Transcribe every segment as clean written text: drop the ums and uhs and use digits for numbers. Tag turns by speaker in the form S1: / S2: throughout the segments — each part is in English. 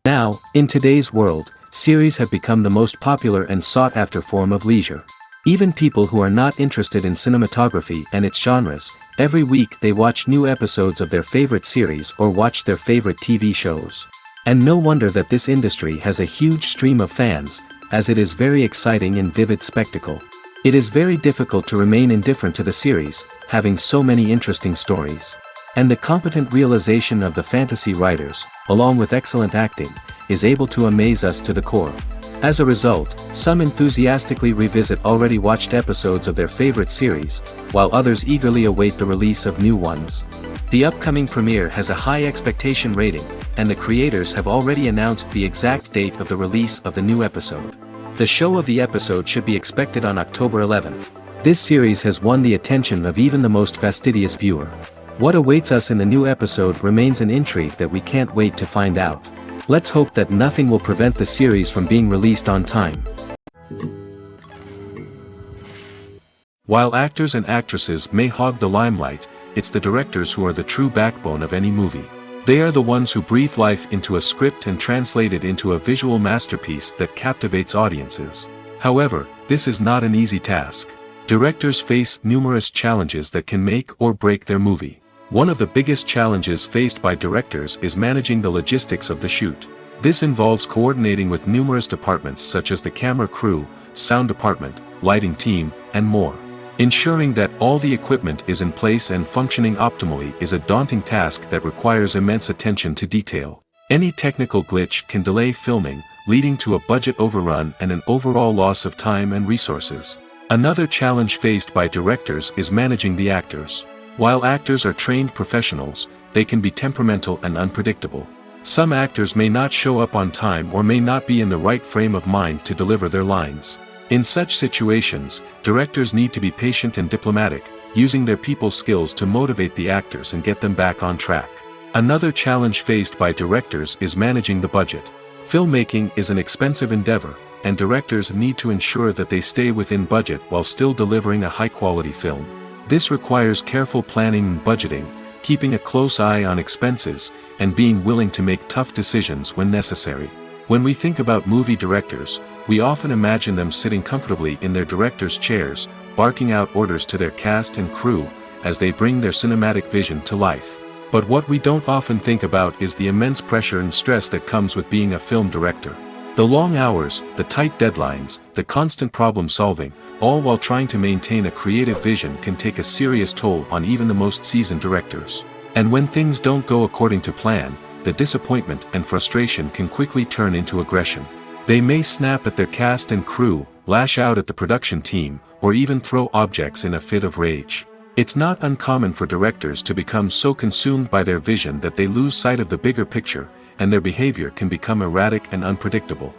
S1: Now, in today's world, series have become the most popular and sought-after form of leisure. Even people who are not interested in cinematography and its genres, every week they watch new episodes of their favorite series or watch their favorite TV shows. And no wonder that this industry has a huge stream of fans, as it is very exciting and vivid spectacle. It is very difficult to remain indifferent to the series, having so many interesting stories. And the competent realization of the fantasy writers, along with excellent acting, is able to amaze us to the core. As a result, some enthusiastically revisit already watched episodes of their favorite series, while others eagerly await the release of new ones. The upcoming premiere has a high expectation rating, and the creators have already announced the exact date of the release of the new episode. The show of the episode should be expected on October 11th. This series has won the attention of even the most fastidious viewer. What awaits us in the new episode remains an intrigue that we can't wait to find out. Let's hope that nothing will prevent the series from being released on time. While actors and actresses may hog the limelight, it's the directors who are the true backbone of any movie. They are the ones who breathe life into a script and translate it into a visual masterpiece that captivates audiences. However, this is not an easy task. Directors face numerous challenges that can make or break their movie. One of the biggest challenges faced by directors is managing the logistics of the shoot. This involves coordinating with numerous departments such as the camera crew, sound department, lighting team, and more. Ensuring that all the equipment is in place and functioning optimally is a daunting task that requires immense attention to detail. Any technical glitch can delay filming, leading to a budget overrun and an overall loss of time and resources. Another challenge faced by directors is managing the actors. While actors are trained professionals, they can be temperamental and unpredictable. Some actors may not show up on time or may not be in the right frame of mind to deliver their lines. In such situations, directors need to be patient and diplomatic, using their people skills to motivate the actors and get them back on track. Another challenge faced by directors is managing the budget. Filmmaking is an expensive endeavor, and directors need to ensure that they stay within budget while still delivering a high-quality film. This requires careful planning and budgeting, keeping a close eye on expenses, and being willing to make tough decisions when necessary. When we think about movie directors, we often imagine them sitting comfortably in their director's chairs, barking out orders to their cast and crew, as they bring their cinematic vision to life. But what we don't often think about is the immense pressure and stress that comes with being a film director. The long hours, the tight deadlines, the constant problem solving, all while trying to maintain a creative vision can take a serious toll on even the most seasoned directors. And when things don't go according to plan, the disappointment and frustration can quickly turn into aggression. They may snap at their cast and crew, lash out at the production team, or even throw objects in a fit of rage. It's not uncommon for directors to become so consumed by their vision that they lose sight of the bigger picture, and their behavior can become erratic and unpredictable.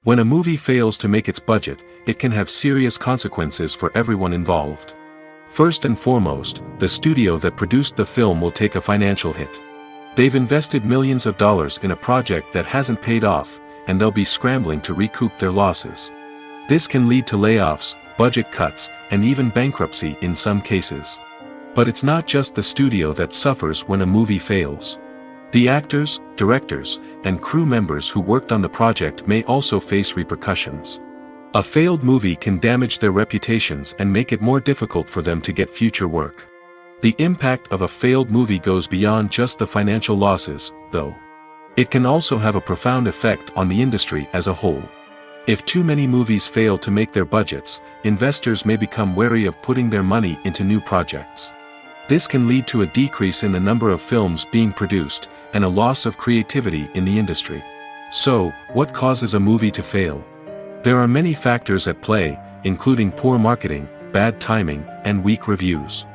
S1: When a movie fails to make its budget, it can have serious consequences for everyone involved. First and foremost, the studio that produced the film will take a financial hit. They've invested millions of dollars in a project that hasn't paid off, and they'll be scrambling to recoup their losses. This can lead to layoffs, budget cuts, and even bankruptcy in some cases. But it's not just the studio that suffers when a movie fails. The actors, directors, and crew members who worked on the project may also face repercussions. A failed movie can damage their reputations and make it more difficult for them to get future work. The impact of a failed movie goes beyond just the financial losses, though. It can also have a profound effect on the industry as a whole. If too many movies fail to make their budgets, investors may become wary of putting their money into new projects. This can lead to a decrease in the number of films being produced, and a loss of creativity in the industry. So, what causes a movie to fail? There are many factors at play, including poor marketing, bad timing, and weak reviews.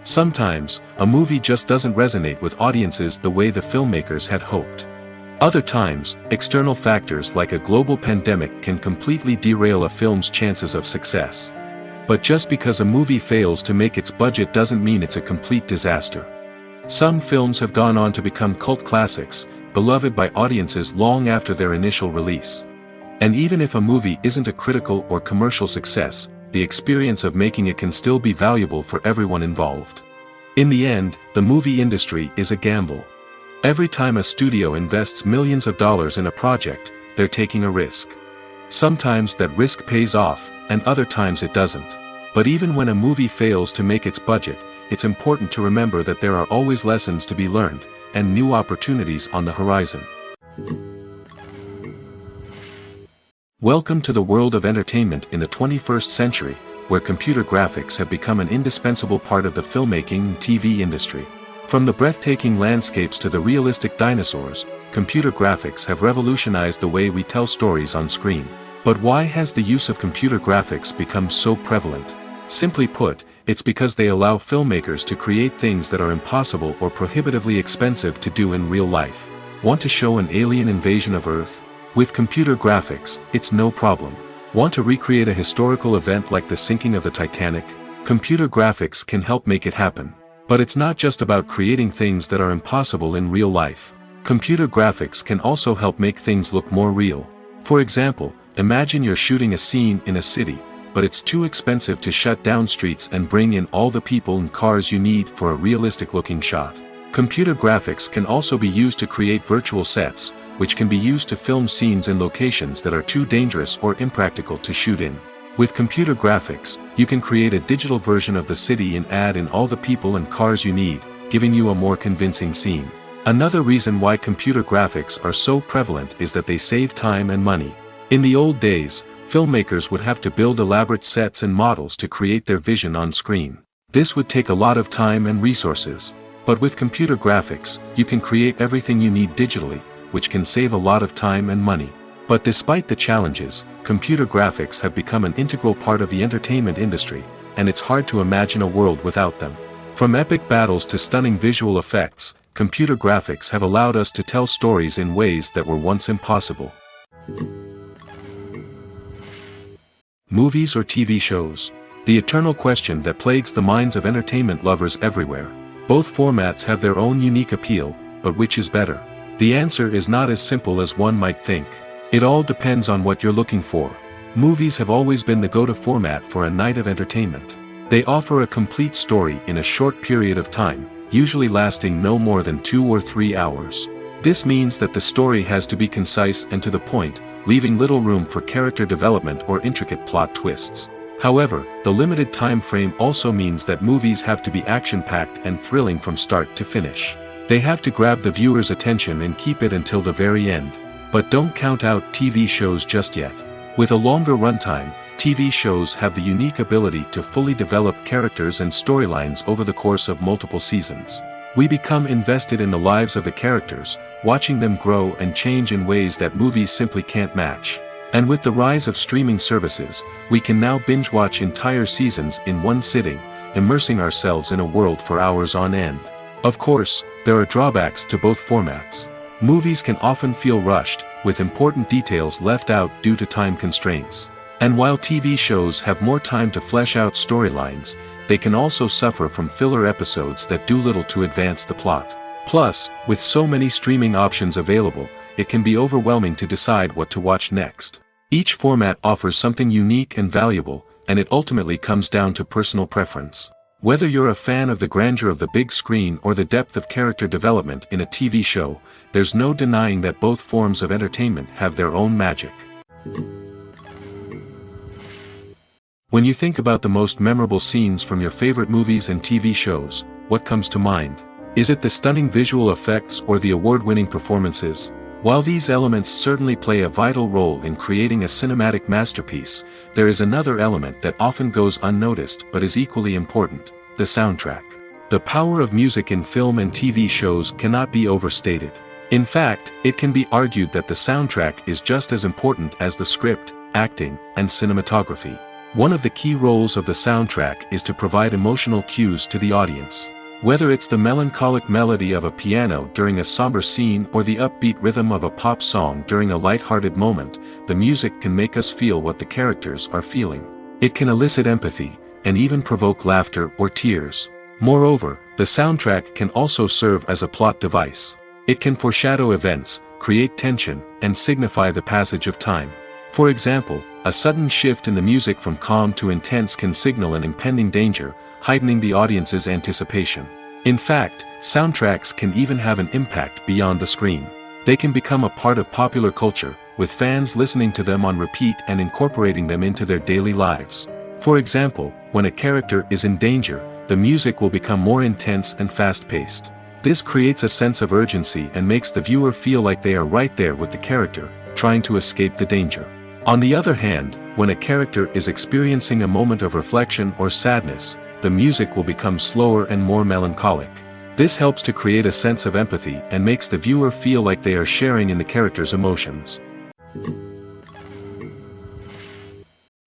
S1: Sometimes, a movie just doesn't resonate with audiences the way the filmmakers had hoped. Other times, external factors like a global pandemic can completely derail a film's chances of success. But just because a movie fails to make its budget doesn't mean it's a complete disaster. Some films have gone on to become cult classics, beloved by audiences long after their initial release. And even if a movie isn't a critical or commercial success, the experience of making it can still be valuable for everyone involved. In the end, the movie industry is a gamble. Every time a studio invests millions of dollars in a project, they're taking a risk. Sometimes that risk pays off, and other times it doesn't. But even when a movie fails to make its budget, it's important to remember that there are always lessons to be learned, and new opportunities on the horizon. Welcome to the world of entertainment in the 21st century, where computer graphics have become an indispensable part of the filmmaking and TV industry. From the breathtaking landscapes to the realistic dinosaurs, computer graphics have revolutionized the way we tell stories on screen. But why has the use of computer graphics become so prevalent? Simply put, it's because they allow filmmakers to create things that are impossible or prohibitively expensive to do in real life. Want to show an alien invasion of Earth? With computer graphics, it's no problem. Want to recreate a historical event like the sinking of the Titanic? Computer graphics can help make it happen. But it's not just about creating things that are impossible in real life. Computer graphics can also help make things look more real. For example, imagine you're shooting a scene in a city, but it's too expensive to shut down streets and bring in all the people and cars you need for a realistic-looking shot. Computer graphics can also be used to create virtual sets, which can be used to film scenes in locations that are too dangerous or impractical to shoot in. With computer graphics, you can create a digital version of the city and add in all the people and cars you need, giving you a more convincing scene. Another reason why computer graphics are so prevalent is that they save time and money. In the old days, filmmakers would have to build elaborate sets and models to create their vision on screen. This would take a lot of time and resources. But with computer graphics, you can create everything you need digitally, which can save a lot of time and money. But despite the challenges, computer graphics have become an integral part of the entertainment industry, and it's hard to imagine a world without them. From epic battles to stunning visual effects, computer graphics have allowed us to tell stories in ways that were once impossible. Movies or TV shows? The eternal question that plagues the minds of entertainment lovers everywhere. Both formats have their own unique appeal, but which is better? The answer is not as simple as one might think. It all depends on what you're looking for. Movies have always been the go-to format for a night of entertainment. They offer a complete story in a short period of time, usually lasting no more than 2 or 3 hours. This means that the story has to be concise and to the point, leaving little room for character development or intricate plot twists. However, the limited time frame also means that movies have to be action-packed and thrilling from start to finish. They have to grab the viewer's attention and keep it until the very end. But don't count out TV shows just yet. With a longer runtime, TV shows have the unique ability to fully develop characters and storylines over the course of multiple seasons. We become invested in the lives of the characters, watching them grow and change in ways that movies simply can't match. And with the rise of streaming services, we can now binge-watch entire seasons in one sitting, immersing ourselves in a world for hours on end. Of course, there are drawbacks to both formats. Movies can often feel rushed, with important details left out due to time constraints. And while TV shows have more time to flesh out storylines, they can also suffer from filler episodes that do little to advance the plot. Plus, with so many streaming options available, it can be overwhelming to decide what to watch next. Each format offers something unique and valuable, and it ultimately comes down to personal preference. Whether you're a fan of the grandeur of the big screen or the depth of character development in a TV show, there's no denying that both forms of entertainment have their own magic. When you think about the most memorable scenes from your favorite movies and TV shows, what comes to mind? Is it the stunning visual effects or the award-winning performances? While these elements certainly play a vital role in creating a cinematic masterpiece, there is another element that often goes unnoticed but is equally important: the soundtrack. The power of music in film and TV shows cannot be overstated. In fact, it can be argued that the soundtrack is just as important as the script, acting, and cinematography. One of the key roles of the soundtrack is to provide emotional cues to the audience. Whether it's the melancholic melody of a piano during a somber scene or the upbeat rhythm of a pop song during a light-hearted moment, the music can make us feel what the characters are feeling. It can elicit empathy, and even provoke laughter or tears. Moreover, the soundtrack can also serve as a plot device. It can foreshadow events, create tension, and signify the passage of time. For example, a sudden shift in the music from calm to intense can signal an impending danger, heightening the audience's anticipation. In fact, soundtracks can even have an impact beyond the screen. They can become a part of popular culture, with fans listening to them on repeat and incorporating them into their daily lives. For example, when a character is in danger, the music will become more intense and fast-paced. This creates a sense of urgency and makes the viewer feel like they are right there with the character, trying to escape the danger. On the other hand, when a character is experiencing a moment of reflection or sadness, the music will become slower and more melancholic. This helps to create a sense of empathy and makes the viewer feel like they are sharing in the character's emotions.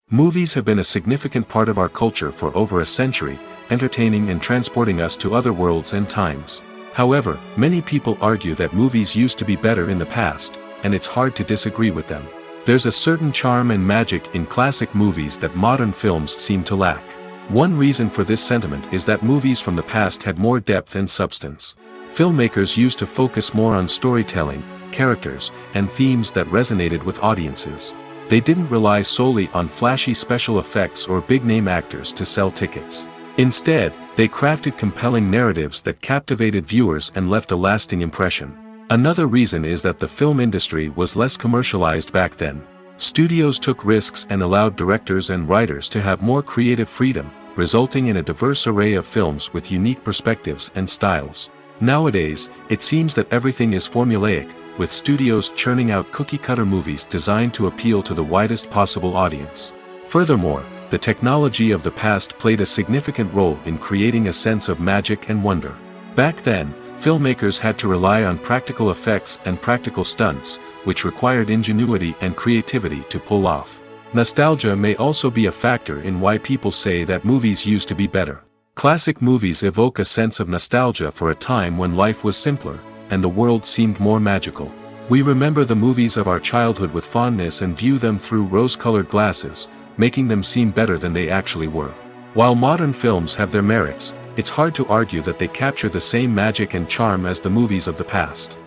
S1: Movies have been a significant part of our culture for over a century, entertaining and transporting us to other worlds and times. However, many people argue that movies used to be better in the past, and it's hard to disagree with them. There's a certain charm and magic in classic movies that modern films seem to lack. One reason for this sentiment is that movies from the past had more depth and substance. Filmmakers used to focus more on storytelling, characters, and themes that resonated with audiences. They didn't rely solely on flashy special effects or big-name actors to sell tickets. Instead, they crafted compelling narratives that captivated viewers and left a lasting impression. Another reason is that the film industry was less commercialized back then. Studios took risks and allowed directors and writers to have more creative freedom, resulting in a diverse array of films with unique perspectives and styles. Nowadays, it seems that everything is formulaic, with studios churning out cookie-cutter movies designed to appeal to the widest possible audience. Furthermore, the technology of the past played a significant role in creating a sense of magic and wonder. Back then, filmmakers had to rely on practical effects and practical stunts, which required ingenuity and creativity to pull off. Nostalgia may also be a factor in why people say that movies used to be better. Classic movies evoke a sense of nostalgia for a time when life was simpler, and the world seemed more magical. We remember the movies of our childhood with fondness and view them through rose-colored glasses, making them seem better than they actually were. While modern films have their merits, it's hard to argue that they capture the same magic and charm as the movies of the past.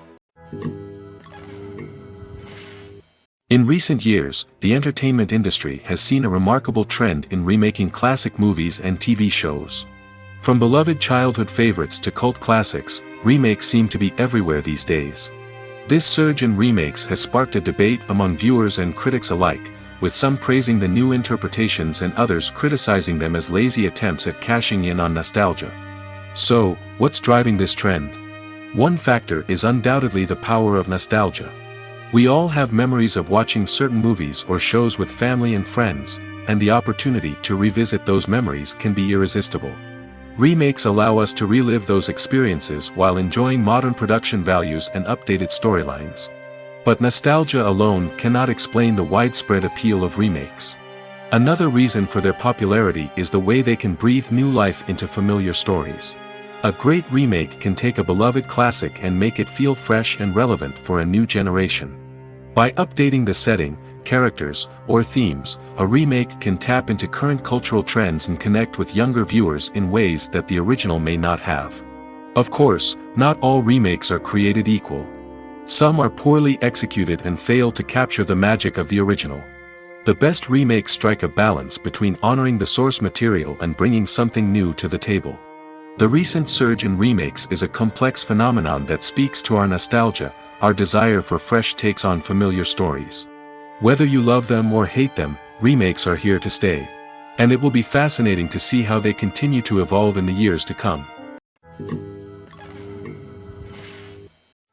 S1: In recent years, the entertainment industry has seen a remarkable trend in remaking classic movies and TV shows. From beloved childhood favorites to cult classics, remakes seem to be everywhere these days. This surge in remakes has sparked a debate among viewers and critics alike, with some praising the new interpretations and others criticizing them as lazy attempts at cashing in on nostalgia. So, what's driving this trend? One factor is undoubtedly the power of nostalgia. We all have memories of watching certain movies or shows with family and friends, and the opportunity to revisit those memories can be irresistible. Remakes allow us to relive those experiences while enjoying modern production values and updated storylines. But nostalgia alone cannot explain the widespread appeal of remakes. Another reason for their popularity is the way they can breathe new life into familiar stories. A great remake can take a beloved classic and make it feel fresh and relevant for a new generation. By updating the setting, characters, or themes, a remake can tap into current cultural trends and connect with younger viewers in ways that the original may not have. Of course, not all remakes are created equal. Some are poorly executed and fail to capture the magic of the original. The best remakes strike a balance between honoring the source material and bringing something new to the table. The recent surge in remakes is a complex phenomenon that speaks to our nostalgia, our desire for fresh takes on familiar stories. Whether you love them or hate them, remakes are here to stay. And it will be fascinating to see how they continue to evolve in the years to come.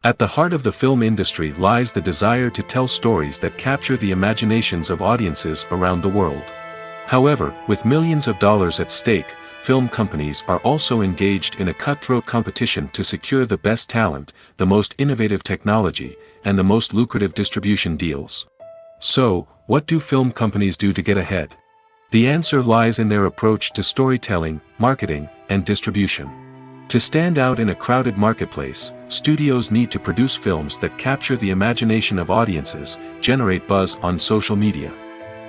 S1: At the heart of the film industry lies the desire to tell stories that capture the imaginations of audiences around the world. However, with millions of dollars at stake, film companies are also engaged in a cutthroat competition to secure the best talent, the most innovative technology, and the most lucrative distribution deals. So, what do film companies do to get ahead? The answer lies in their approach to storytelling, marketing, and distribution. To stand out in a crowded marketplace, studios need to produce films that capture the imagination of audiences, generate buzz on social media.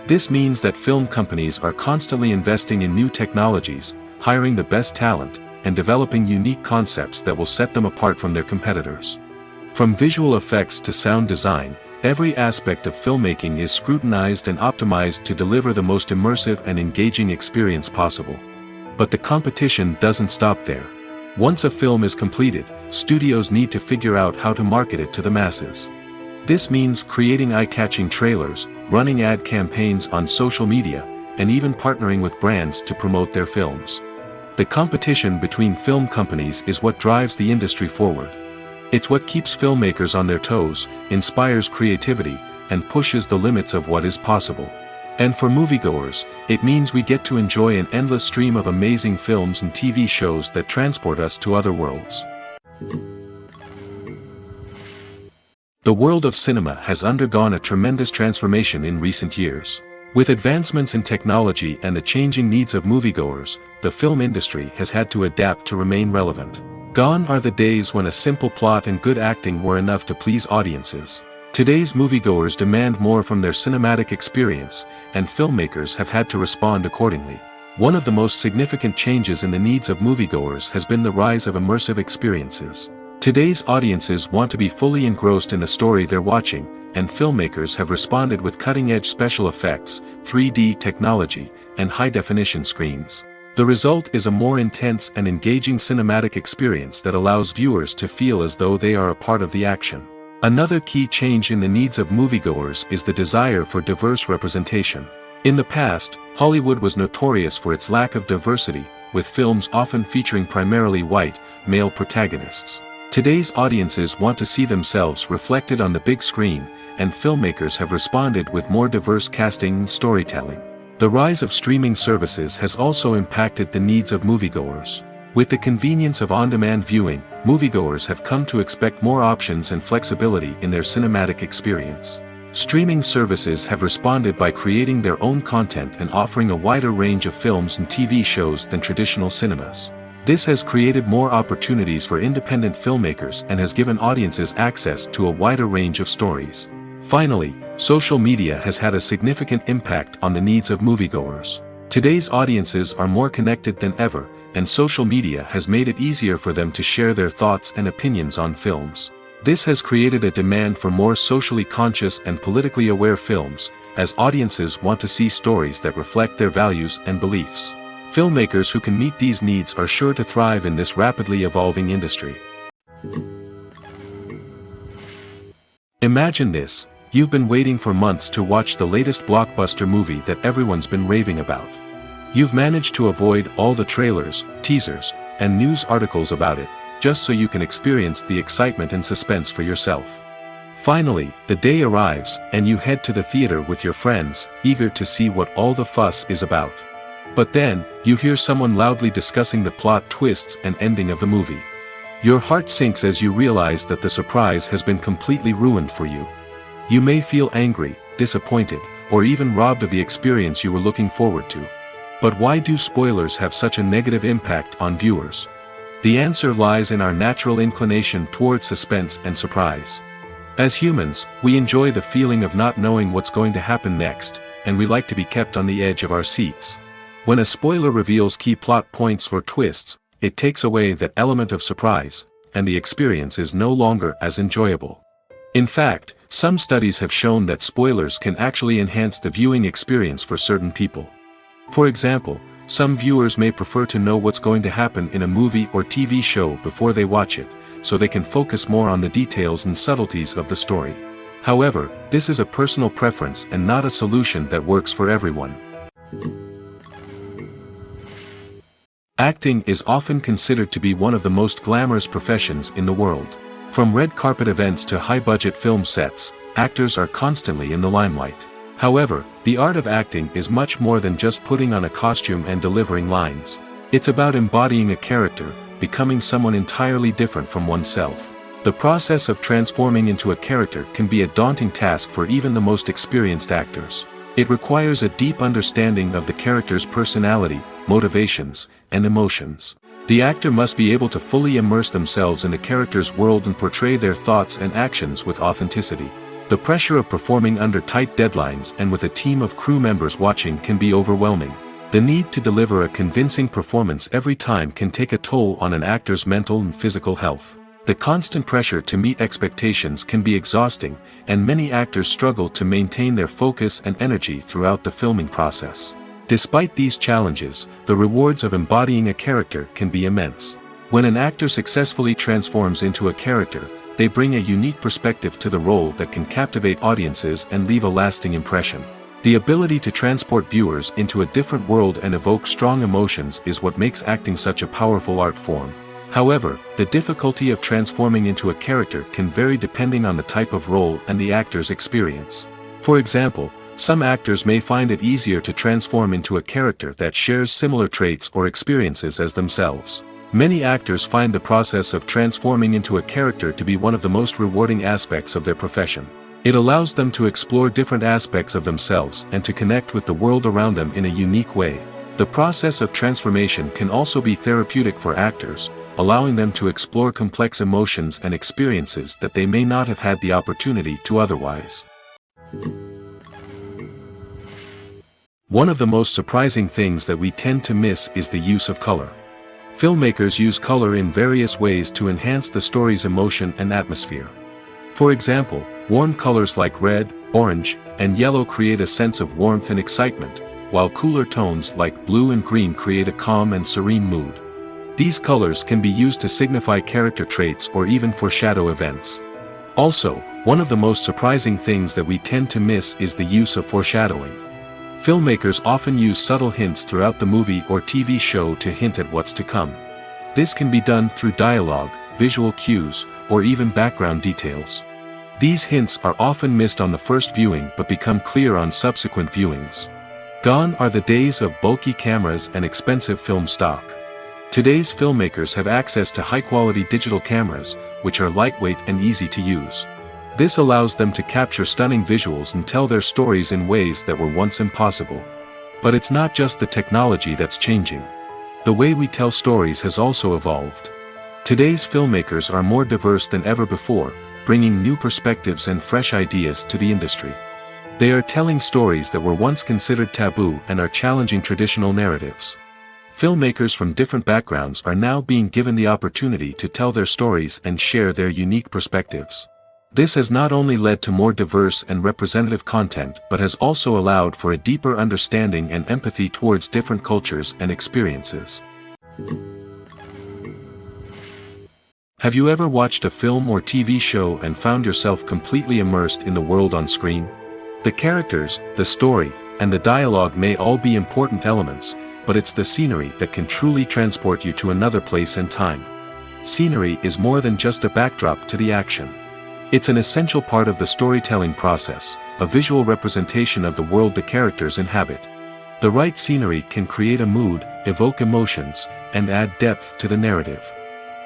S1: This means that film companies are constantly investing in new technologies, hiring the best talent, and developing unique concepts that will set them apart from their competitors. From visual effects to sound design, every aspect of filmmaking is scrutinized and optimized to deliver the most immersive and engaging experience possible. But the competition doesn't stop there. Once a film is completed, studios need to figure out how to market it to the masses. This means creating eye-catching trailers, running ad campaigns on social media, and even partnering with brands to promote their films. The competition between film companies is what drives the industry forward. It's what keeps filmmakers on their toes, inspires creativity, and pushes the limits of what is possible. And for moviegoers, it means we get to enjoy an endless stream of amazing films and TV shows that transport us to other worlds. The world of cinema has undergone a tremendous transformation in recent years. With advancements in technology and the changing needs of moviegoers, the film industry has had to adapt to remain relevant. Gone are the days when a simple plot and good acting were enough to please audiences. Today's moviegoers demand more from their cinematic experience, and filmmakers have had to respond accordingly. One of the most significant changes in the needs of moviegoers has been the rise of immersive experiences. Today's audiences want to be fully engrossed in the story they're watching, and filmmakers have responded with cutting-edge special effects, 3D technology, and high-definition screens. The result is a more intense and engaging cinematic experience that allows viewers to feel as though they are a part of the action. Another key change in the needs of moviegoers is the desire for diverse representation. In the past, Hollywood was notorious for its lack of diversity, with films often featuring primarily white, male protagonists. Today's audiences want to see themselves reflected on the big screen, and filmmakers have responded with more diverse casting and storytelling. The rise of streaming services has also impacted the needs of moviegoers. With the convenience of on-demand viewing, moviegoers have come to expect more options and flexibility in their cinematic experience. Streaming services have responded by creating their own content and offering a wider range of films and TV shows than traditional cinemas. This has created more opportunities for independent filmmakers and has given audiences access to a wider range of stories. Finally, social media has had a significant impact on the needs of moviegoers. Today's audiences are more connected than ever, and social media has made it easier for them to share their thoughts and opinions on films. This has created a demand for more socially conscious and politically aware films, as audiences want to see stories that reflect their values and beliefs. Filmmakers who can meet these needs are sure to thrive in this rapidly evolving industry. Imagine this: you've been waiting for months to watch the latest blockbuster movie that everyone's been raving about. You've managed to avoid all the trailers, teasers, and news articles about it, just so you can experience the excitement and suspense for yourself. Finally, the day arrives, and you head to the theater with your friends, eager to see what all the fuss is about. But then, you hear someone loudly discussing the plot twists and ending of the movie. Your heart sinks as you realize that the surprise has been completely ruined for you. You may feel angry, disappointed, or even robbed of the experience you were looking forward to. But why do spoilers have such a negative impact on viewers? The answer lies in our natural inclination toward suspense and surprise. As humans, we enjoy the feeling of not knowing what's going to happen next, and we like to be kept on the edge of our seats. When a spoiler reveals key plot points or twists, it takes away that element of surprise, and the experience is no longer as enjoyable. In fact, some studies have shown that spoilers can actually enhance the viewing experience for certain people. For example, some viewers may prefer to know what's going to happen in a movie or TV show before they watch it, so they can focus more on the details and subtleties of the story. However, this is a personal preference and not a solution that works for everyone. Acting is often considered to be one of the most glamorous professions in the world. From red carpet events to high-budget film sets, actors are constantly in the limelight. However, the art of acting is much more than just putting on a costume and delivering lines. It's about embodying a character, becoming someone entirely different from oneself. The process of transforming into a character can be a daunting task for even the most experienced actors. It requires a deep understanding of the character's personality, motivations, and emotions. The actor must be able to fully immerse themselves in the character's world and portray their thoughts and actions with authenticity. The pressure of performing under tight deadlines and with a team of crew members watching can be overwhelming. The need to deliver a convincing performance every time can take a toll on an actor's mental and physical health. The constant pressure to meet expectations can be exhausting, and many actors struggle to maintain their focus and energy throughout the filming process. Despite these challenges, the rewards of embodying a character can be immense. When an actor successfully transforms into a character, they bring a unique perspective to the role that can captivate audiences and leave a lasting impression. The ability to transport viewers into a different world and evoke strong emotions is what makes acting such a powerful art form. However, the difficulty of transforming into a character can vary depending on the type of role and the actor's experience. For example, some actors may find it easier to transform into a character that shares similar traits or experiences as themselves. Many actors find the process of transforming into a character to be one of the most rewarding aspects of their profession. It allows them to explore different aspects of themselves and to connect with the world around them in a unique way. The process of transformation can also be therapeutic for actors, allowing them to explore complex emotions and experiences that they may not have had the opportunity to otherwise. One of the most surprising things that we tend to miss is the use of color. Filmmakers use color in various ways to enhance the story's emotion and atmosphere. For example, warm colors like red, orange, and yellow create a sense of warmth and excitement, while cooler tones like blue and green create a calm and serene mood. These colors can be used to signify character traits or even foreshadow events. Also, one of the most surprising things that we tend to miss is the use of foreshadowing. Filmmakers often use subtle hints throughout the movie or TV show to hint at what's to come. This can be done through dialogue, visual cues, or even background details. These hints are often missed on the first viewing but become clear on subsequent viewings. Gone are the days of bulky cameras and expensive film stock. Today's filmmakers have access to high-quality digital cameras, which are lightweight and easy to use. This allows them to capture stunning visuals and tell their stories in ways that were once impossible. But it's not just the technology that's changing. The way we tell stories has also evolved. Today's filmmakers are more diverse than ever before, bringing new perspectives and fresh ideas to the industry. They are telling stories that were once considered taboo and are challenging traditional narratives. Filmmakers from different backgrounds are now being given the opportunity to tell their stories and share their unique perspectives. This has not only led to more diverse and representative content but has also allowed for a deeper understanding and empathy towards different cultures and experiences. Have you ever watched a film or TV show and found yourself completely immersed in the world on screen? The characters, the story, and the dialogue may all be important elements, but it's the scenery that can truly transport you to another place and time. Scenery is more than just a backdrop to the action. It's an essential part of the storytelling process, a visual representation of the world the characters inhabit. The right scenery can create a mood, evoke emotions, and add depth to the narrative.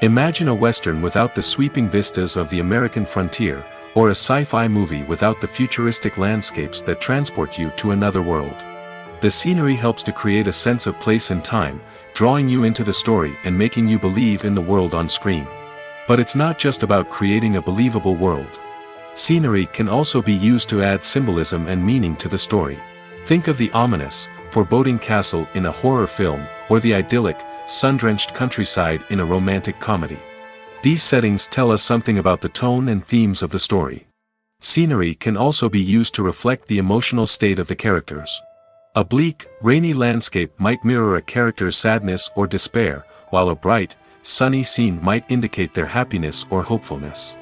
S1: Imagine a Western without the sweeping vistas of the American frontier, or a sci-fi movie without the futuristic landscapes that transport you to another world. The scenery helps to create a sense of place and time, drawing you into the story and making you believe in the world on screen. But it's not just about creating a believable world. Scenery can also be used to add symbolism and meaning to the story. Think of the ominous, foreboding castle in a horror film, or the idyllic, sun-drenched countryside in a romantic comedy. These settings tell us something about the tone and themes of the story. Scenery can also be used to reflect the emotional state of the characters. A bleak, rainy landscape might mirror a character's sadness or despair, while a bright, sunny scene might indicate their happiness or hopefulness.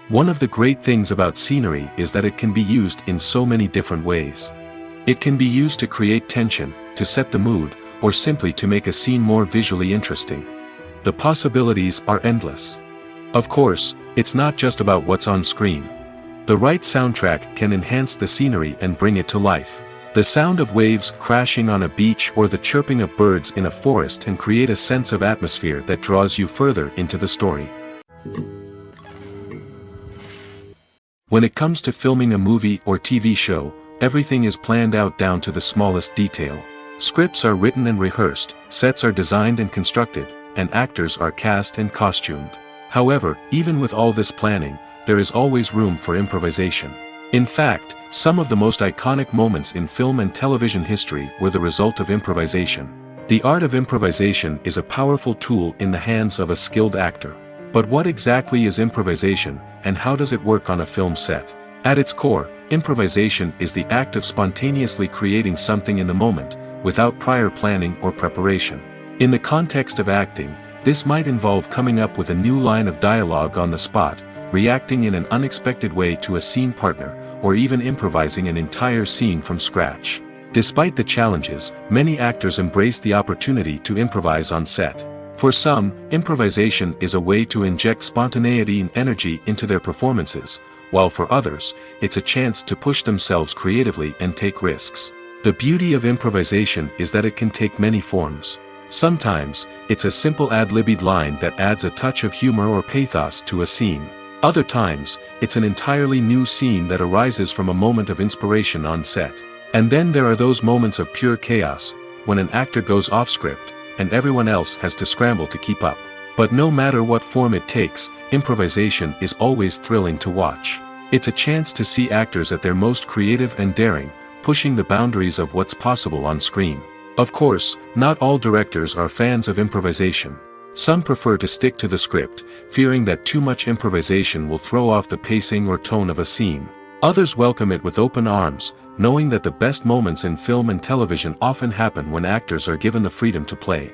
S1: One of the great things about scenery is that it can be used in so many different ways. It can be used to create tension, to set the mood, or simply to make a scene more visually interesting. The possibilities are endless. Of course, it's not just about what's on screen. The right soundtrack can enhance the scenery and bring it to life. The sound of waves crashing on a beach or the chirping of birds in a forest can create a sense of atmosphere that draws you further into the story. When it comes to filming a movie or TV show, everything is planned out down to the smallest detail. Scripts are written and rehearsed, sets are designed and constructed, and actors are cast and costumed. However, even with all this planning, there is always room for improvisation. In fact, some of the most iconic moments in film and television history were the result of improvisation. The art of improvisation is a powerful tool in the hands of a skilled actor. But what exactly is improvisation, and how does it work on a film set? At its core, improvisation is the act of spontaneously creating something in the moment, without prior planning or preparation. In the context of acting, this might involve coming up with a new line of dialogue on the spot, reacting in an unexpected way to a scene partner, or even improvising an entire scene from scratch. Despite the challenges, many actors embrace the opportunity to improvise on set. For some, improvisation is a way to inject spontaneity and energy into their performances, while for others, it's a chance to push themselves creatively and take risks. The beauty of improvisation is that it can take many forms. Sometimes, it's a simple ad-libbed line that adds a touch of humor or pathos to a scene. Other times, it's an entirely new scene that arises from a moment of inspiration on set. And then there are those moments of pure chaos, when an actor goes off script, and everyone else has to scramble to keep up. But no matter what form it takes, improvisation is always thrilling to watch. It's a chance to see actors at their most creative and daring, pushing the boundaries of what's possible on screen. Of course, not all directors are fans of improvisation. Some prefer to stick to the script, fearing that too much improvisation will throw off the pacing or tone of a scene. Others welcome it with open arms, knowing that the best moments in film and television often happen when actors are given the freedom to play.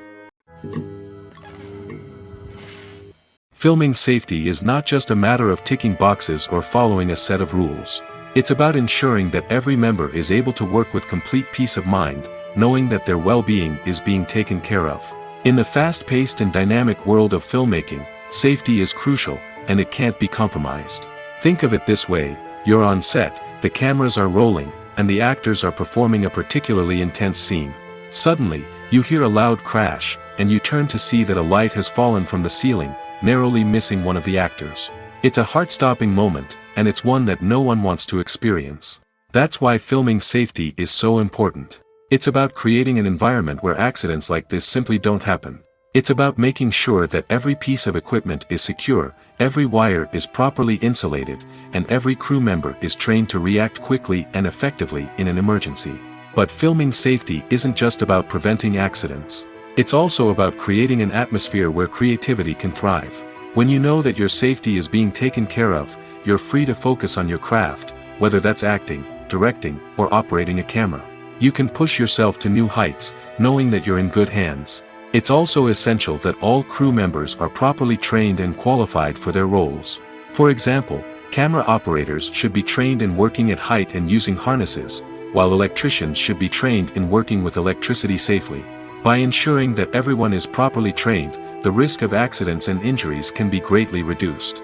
S1: Filming safety is not just a matter of ticking boxes or following a set of rules. It's about ensuring that every member is able to work with complete peace of mind, knowing that their well-being is being taken care of. In the fast-paced and dynamic world of filmmaking, safety is crucial, and it can't be compromised. Think of it this way: you're on set, the cameras are rolling, and the actors are performing a particularly intense scene. Suddenly, you hear a loud crash, and you turn to see that a light has fallen from the ceiling, narrowly missing one of the actors. It's a heart-stopping moment, and it's one that no one wants to experience. That's why filming safety is so important. It's about creating an environment where accidents like this simply don't happen. It's about making sure that every piece of equipment is secure, every wire is properly insulated, and every crew member is trained to react quickly and effectively in an emergency. But filming safety isn't just about preventing accidents. It's also about creating an atmosphere where creativity can thrive. When you know that your safety is being taken care of, you're free to focus on your craft, whether that's acting, directing, or operating a camera. You can push yourself to new heights, knowing that you're in good hands. It's also essential that all crew members are properly trained and qualified for their roles. For example, camera operators should be trained in working at height and using harnesses, while electricians should be trained in working with electricity safely. By ensuring that everyone is properly trained, the risk of accidents and injuries can be greatly reduced.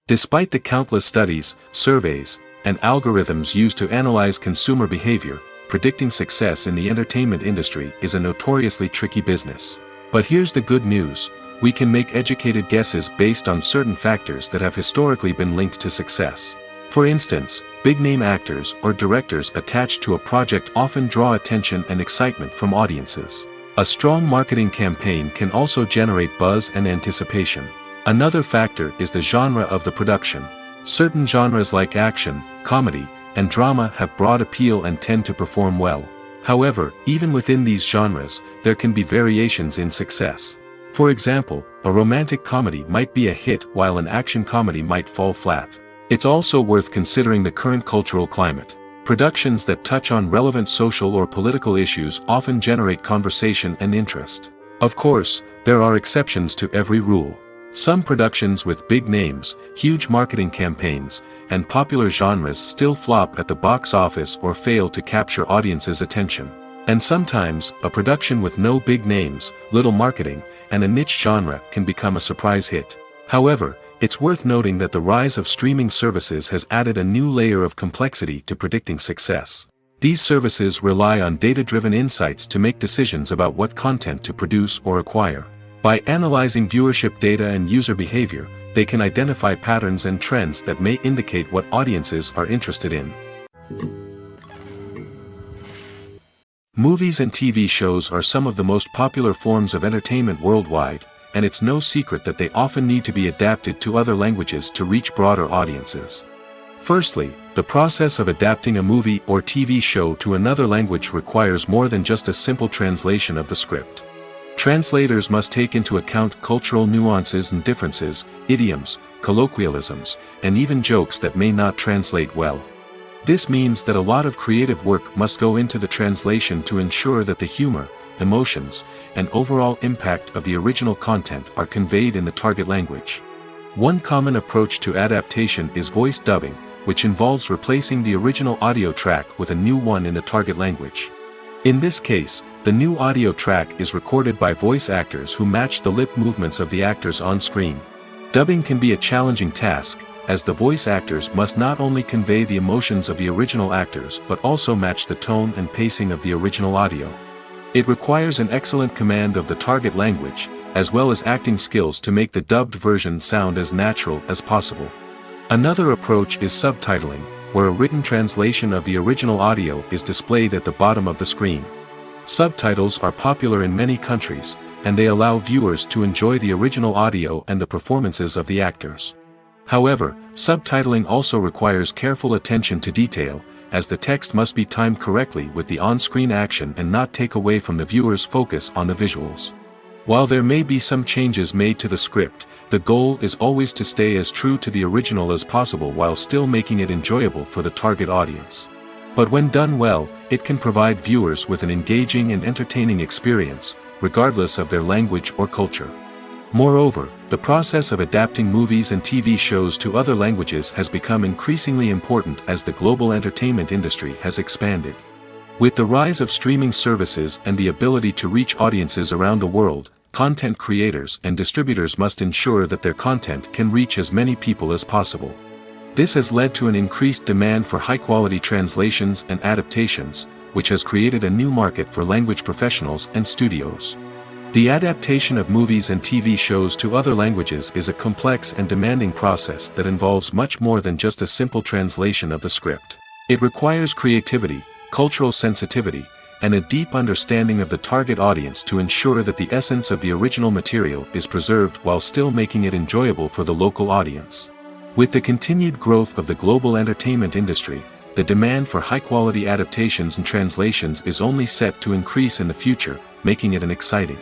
S1: Despite the countless studies, surveys, and algorithms used to analyze consumer behavior, predicting success in the entertainment industry is a notoriously tricky business. But here's the good news: we can make educated guesses based on certain factors that have historically been linked to success. For instance, big-name actors or directors attached to a project often draw attention and excitement from audiences. A strong marketing campaign can also generate buzz and anticipation. Another factor is the genre of the production. Certain genres like action, comedy, and drama have broad appeal and tend to perform well. However, even within these genres, there can be variations in success. For example, a romantic comedy might be a hit while an action comedy might fall flat. It's also worth considering the current cultural climate. Productions that touch on relevant social or political issues often generate conversation and interest. Of course, there are exceptions to every rule. Some productions with big names, huge marketing campaigns, and popular genres still flop at the box office or fail to capture audiences' attention. And sometimes, a production with no big names, little marketing, and a niche genre can become a surprise hit. However, it's worth noting that the rise of streaming services has added a new layer of complexity to predicting success. These services rely on data-driven insights to make decisions about what content to produce or acquire. By analyzing viewership data and user behavior, they can identify patterns and trends that may indicate what audiences are interested in. Movies and TV shows are some of the most popular forms of entertainment worldwide, and it's no secret that they often need to be adapted to other languages to reach broader audiences. Firstly, the process of adapting a movie or TV show to another language requires more than just a simple translation of the script. Translators must take into account cultural nuances and differences, idioms, colloquialisms, and even jokes that may not translate well. This means that a lot of creative work must go into the translation to ensure that the humor, emotions, and overall impact of the original content are conveyed in the target language. One common approach to adaptation is voice dubbing, which involves replacing the original audio track with a new one in the target language. In this case, the new audio track is recorded by voice actors who match the lip movements of the actors on screen. Dubbing can be a challenging task, as the voice actors must not only convey the emotions of the original actors but also match the tone and pacing of the original audio. It requires an excellent command of the target language, as well as acting skills to make the dubbed version sound as natural as possible. Another approach is subtitling, where a written translation of the original audio is displayed at the bottom of the screen. Subtitles are popular in many countries, and they allow viewers to enjoy the original audio and the performances of the actors. However, subtitling also requires careful attention to detail, as the text must be timed correctly with the on-screen action and not take away from the viewer's focus on the visuals. While there may be some changes made to the script, the goal is always to stay as true to the original as possible while still making it enjoyable for the target audience. But when done well, it can provide viewers with an engaging and entertaining experience, regardless of their language or culture. Moreover, the process of adapting movies and TV shows to other languages has become increasingly important as the global entertainment industry has expanded. With the rise of streaming services and the ability to reach audiences around the world, content creators and distributors must ensure that their content can reach as many people as possible. This has led to an increased demand for high-quality translations and adaptations, which has created a new market for language professionals and studios. The adaptation of movies and TV shows to other languages is a complex and demanding process that involves much more than just a simple translation of the script. It requires creativity, cultural sensitivity, and a deep understanding of the target audience to ensure that the essence of the original material is preserved while still making it enjoyable for the local audience. With the continued growth of the global entertainment industry, the demand for high-quality adaptations and translations is only set to increase in the future, making it an exciting.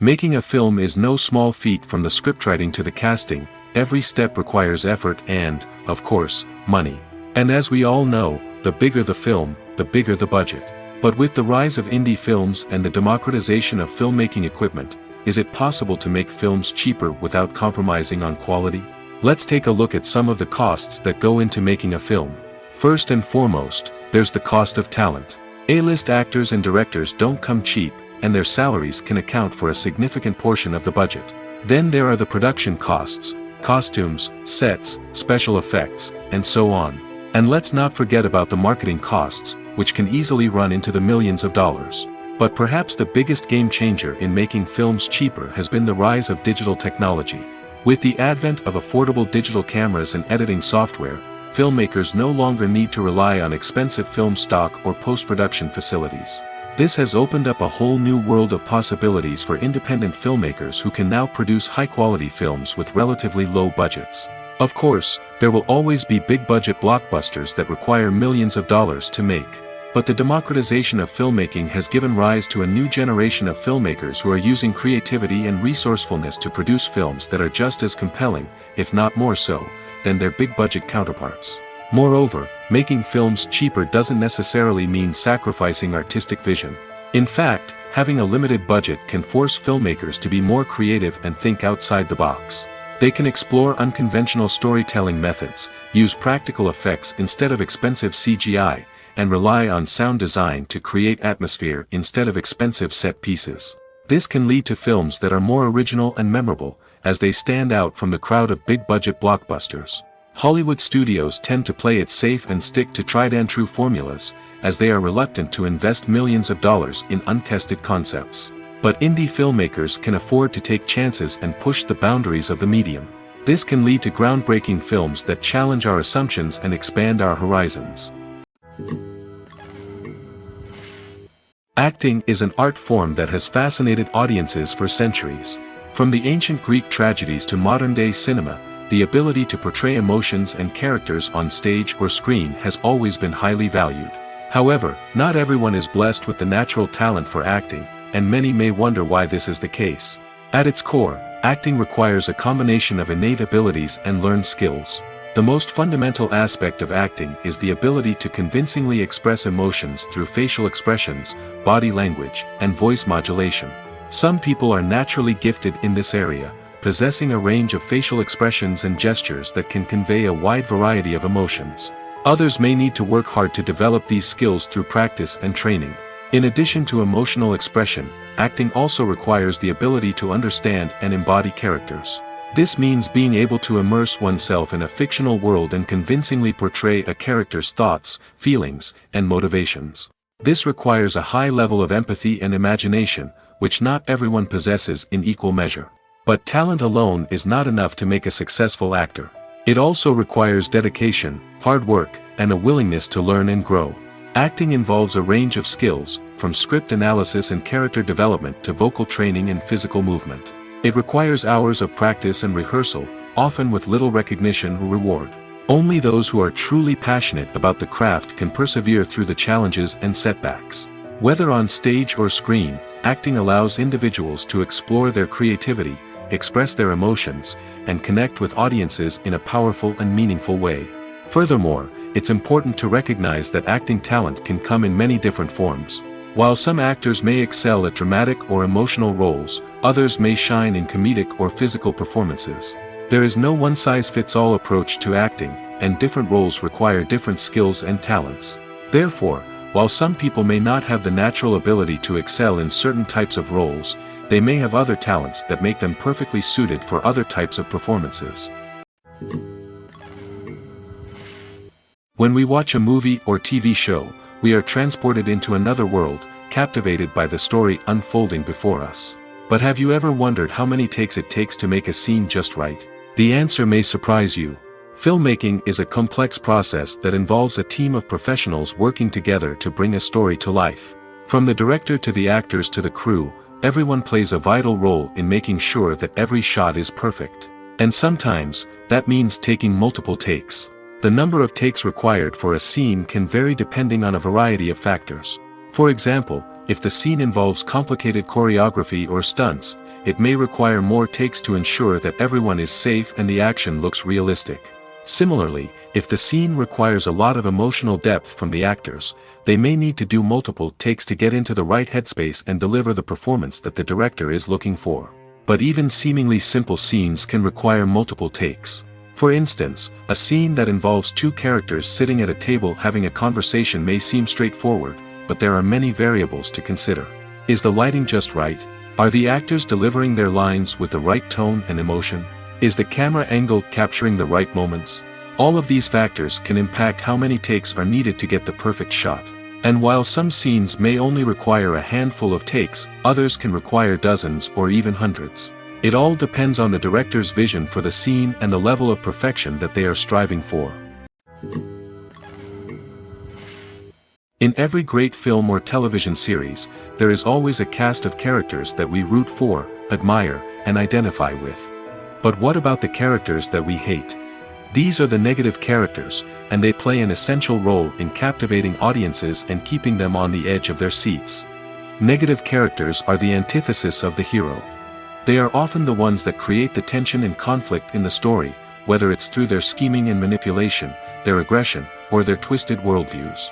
S1: Making a film is no small feat. From the scriptwriting to the casting, every step requires effort and, of course, money. And as we all know, the bigger the film, the bigger the budget. But with the rise of indie films and the democratization of filmmaking equipment, is it possible to make films cheaper without compromising on quality? Let's take a look at some of the costs that go into making a film. First and foremost, there's the cost of talent. A-list actors and directors don't come cheap, and their salaries can account for a significant portion of the budget. Then there are the production costs, costumes, sets, special effects, and so on. And let's not forget about the marketing costs, which can easily run into the millions of dollars. But perhaps the biggest game changer in making films cheaper has been the rise of digital technology. With the advent of affordable digital cameras and editing software, filmmakers no longer need to rely on expensive film stock or post-production facilities. This has opened up a whole new world of possibilities for independent filmmakers who can now produce high-quality films with relatively low budgets. Of course, there will always be big-budget blockbusters that require millions of dollars to make. But the democratization of filmmaking has given rise to a new generation of filmmakers who are using creativity and resourcefulness to produce films that are just as compelling, if not more so, than their big-budget counterparts. Moreover, making films cheaper doesn't necessarily mean sacrificing artistic vision. In fact, having a limited budget can force filmmakers to be more creative and think outside the box. They can explore unconventional storytelling methods, use practical effects instead of expensive CGI, and rely on sound design to create atmosphere instead of expensive set pieces. This can lead to films that are more original and memorable, as they stand out from the crowd of big-budget blockbusters. Hollywood studios tend to play it safe and stick to tried-and-true formulas, as they are reluctant to invest millions of dollars in untested concepts. But indie filmmakers can afford to take chances and push the boundaries of the medium. This can lead to groundbreaking films that challenge our assumptions and expand our horizons. Acting is an art form that has fascinated audiences for centuries. From the ancient Greek tragedies to modern-day cinema, the ability to portray emotions and characters on stage or screen has always been highly valued. However, not everyone is blessed with the natural talent for acting, and many may wonder why this is the case. At its core, acting requires a combination of innate abilities and learned skills. The most fundamental aspect of acting is the ability to convincingly express emotions through facial expressions, body language, and voice modulation. Some people are naturally gifted in this area, possessing a range of facial expressions and gestures that can convey a wide variety of emotions. Others may need to work hard to develop these skills through practice and training. In addition to emotional expression, acting also requires the ability to understand and embody characters. This means being able to immerse oneself in a fictional world and convincingly portray a character's thoughts, feelings, and motivations. This requires a high level of empathy and imagination, which not everyone possesses in equal measure. But talent alone is not enough to make a successful actor. It also requires dedication, hard work, and a willingness to learn and grow. Acting involves a range of skills, from script analysis and character development to vocal training and physical movement. It requires hours of practice and rehearsal, often with little recognition or reward. Only those who are truly passionate about the craft can persevere through the challenges and setbacks. Whether on stage or screen, acting allows individuals to explore their creativity, express their emotions, and connect with audiences in a powerful and meaningful way. Furthermore, it's important to recognize that acting talent can come in many different forms. While some actors may excel at dramatic or emotional roles, others may shine in comedic or physical performances. There is no one-size-fits-all approach to acting, and different roles require different skills and talents. Therefore, while some people may not have the natural ability to excel in certain types of roles, they may have other talents that make them perfectly suited for other types of performances. When we watch a movie or TV show, we are transported into another world, captivated by the story unfolding before us. But have you ever wondered how many takes it takes to make a scene just right? The answer may surprise you. Filmmaking is a complex process that involves a team of professionals working together to bring a story to life. From the director to the actors to the crew, everyone plays a vital role in making sure that every shot is perfect. And sometimes, that means taking multiple takes. The number of takes required for a scene can vary depending on a variety of factors. For example, if the scene involves complicated choreography or stunts, it may require more takes to ensure that everyone is safe and the action looks realistic. Similarly, if the scene requires a lot of emotional depth from the actors, they may need to do multiple takes to get into the right headspace and deliver the performance that the director is looking for. But even seemingly simple scenes can require multiple takes. For instance, a scene that involves two characters sitting at a table having a conversation may seem straightforward, but there are many variables to consider. Is the lighting just right? Are the actors delivering their lines with the right tone and emotion? Is the camera angle capturing the right moments? All of these factors can impact how many takes are needed to get the perfect shot. And while some scenes may only require a handful of takes, others can require dozens or even hundreds. It all depends on the director's vision for the scene and the level of perfection that they are striving for. In every great film or television series, there is always a cast of characters that we root for, admire, and identify with. But what about the characters that we hate? These are the negative characters, and they play an essential role in captivating audiences and keeping them on the edge of their seats. Negative characters are the antithesis of the hero. They are often the ones that create the tension and conflict in the story, whether it's through their scheming and manipulation, their aggression, or their twisted worldviews.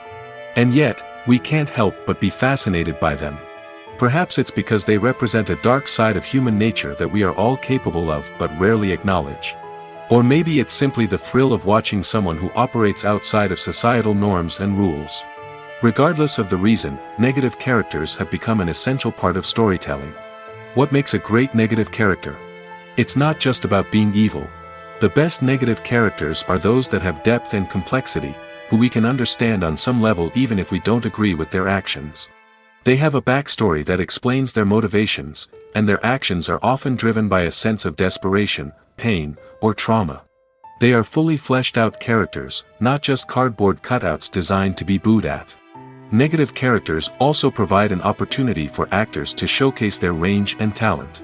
S1: And yet, we can't help but be fascinated by them. Perhaps it's because they represent a dark side of human nature that we are all capable of but rarely acknowledge. Or maybe it's simply the thrill of watching someone who operates outside of societal norms and rules. Regardless of the reason, negative characters have become an essential part of storytelling. What makes a great negative character? It's not just about being evil. The best negative characters are those that have depth and complexity, who we can understand on some level even if we don't agree with their actions. They have a backstory that explains their motivations, and their actions are often driven by a sense of desperation, pain, or trauma. They are fully fleshed out characters, not just cardboard cutouts designed to be booed at. Negative characters also provide an opportunity for actors to showcase their range and talent.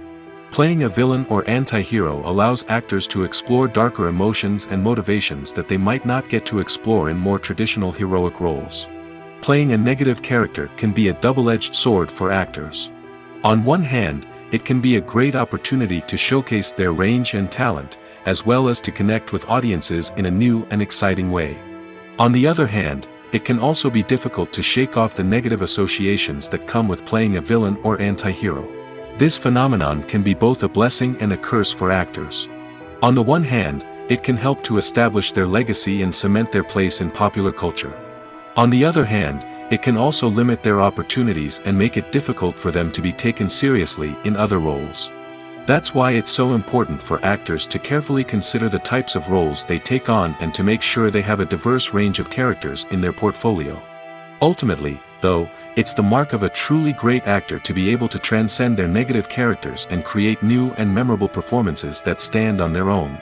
S1: Playing a villain or anti-hero allows actors to explore darker emotions and motivations that they might not get to explore in more traditional heroic roles. Playing a negative character can be a double-edged sword for actors. On one hand, it can be a great opportunity to showcase their range and talent, as well as to connect with audiences in a new and exciting way. On the other hand, it can also be difficult to shake off the negative associations that come with playing a villain or anti-hero. This phenomenon can be both a blessing and a curse for actors. On the one hand, it can help to establish their legacy and cement their place in popular culture. On the other hand, it can also limit their opportunities and make it difficult for them to be taken seriously in other roles. That's why it's so important for actors to carefully consider the types of roles they take on and to make sure they have a diverse range of characters in their portfolio. Ultimately, though, it's the mark of a truly great actor to be able to transcend their negative characters and create new and memorable performances that stand on their own.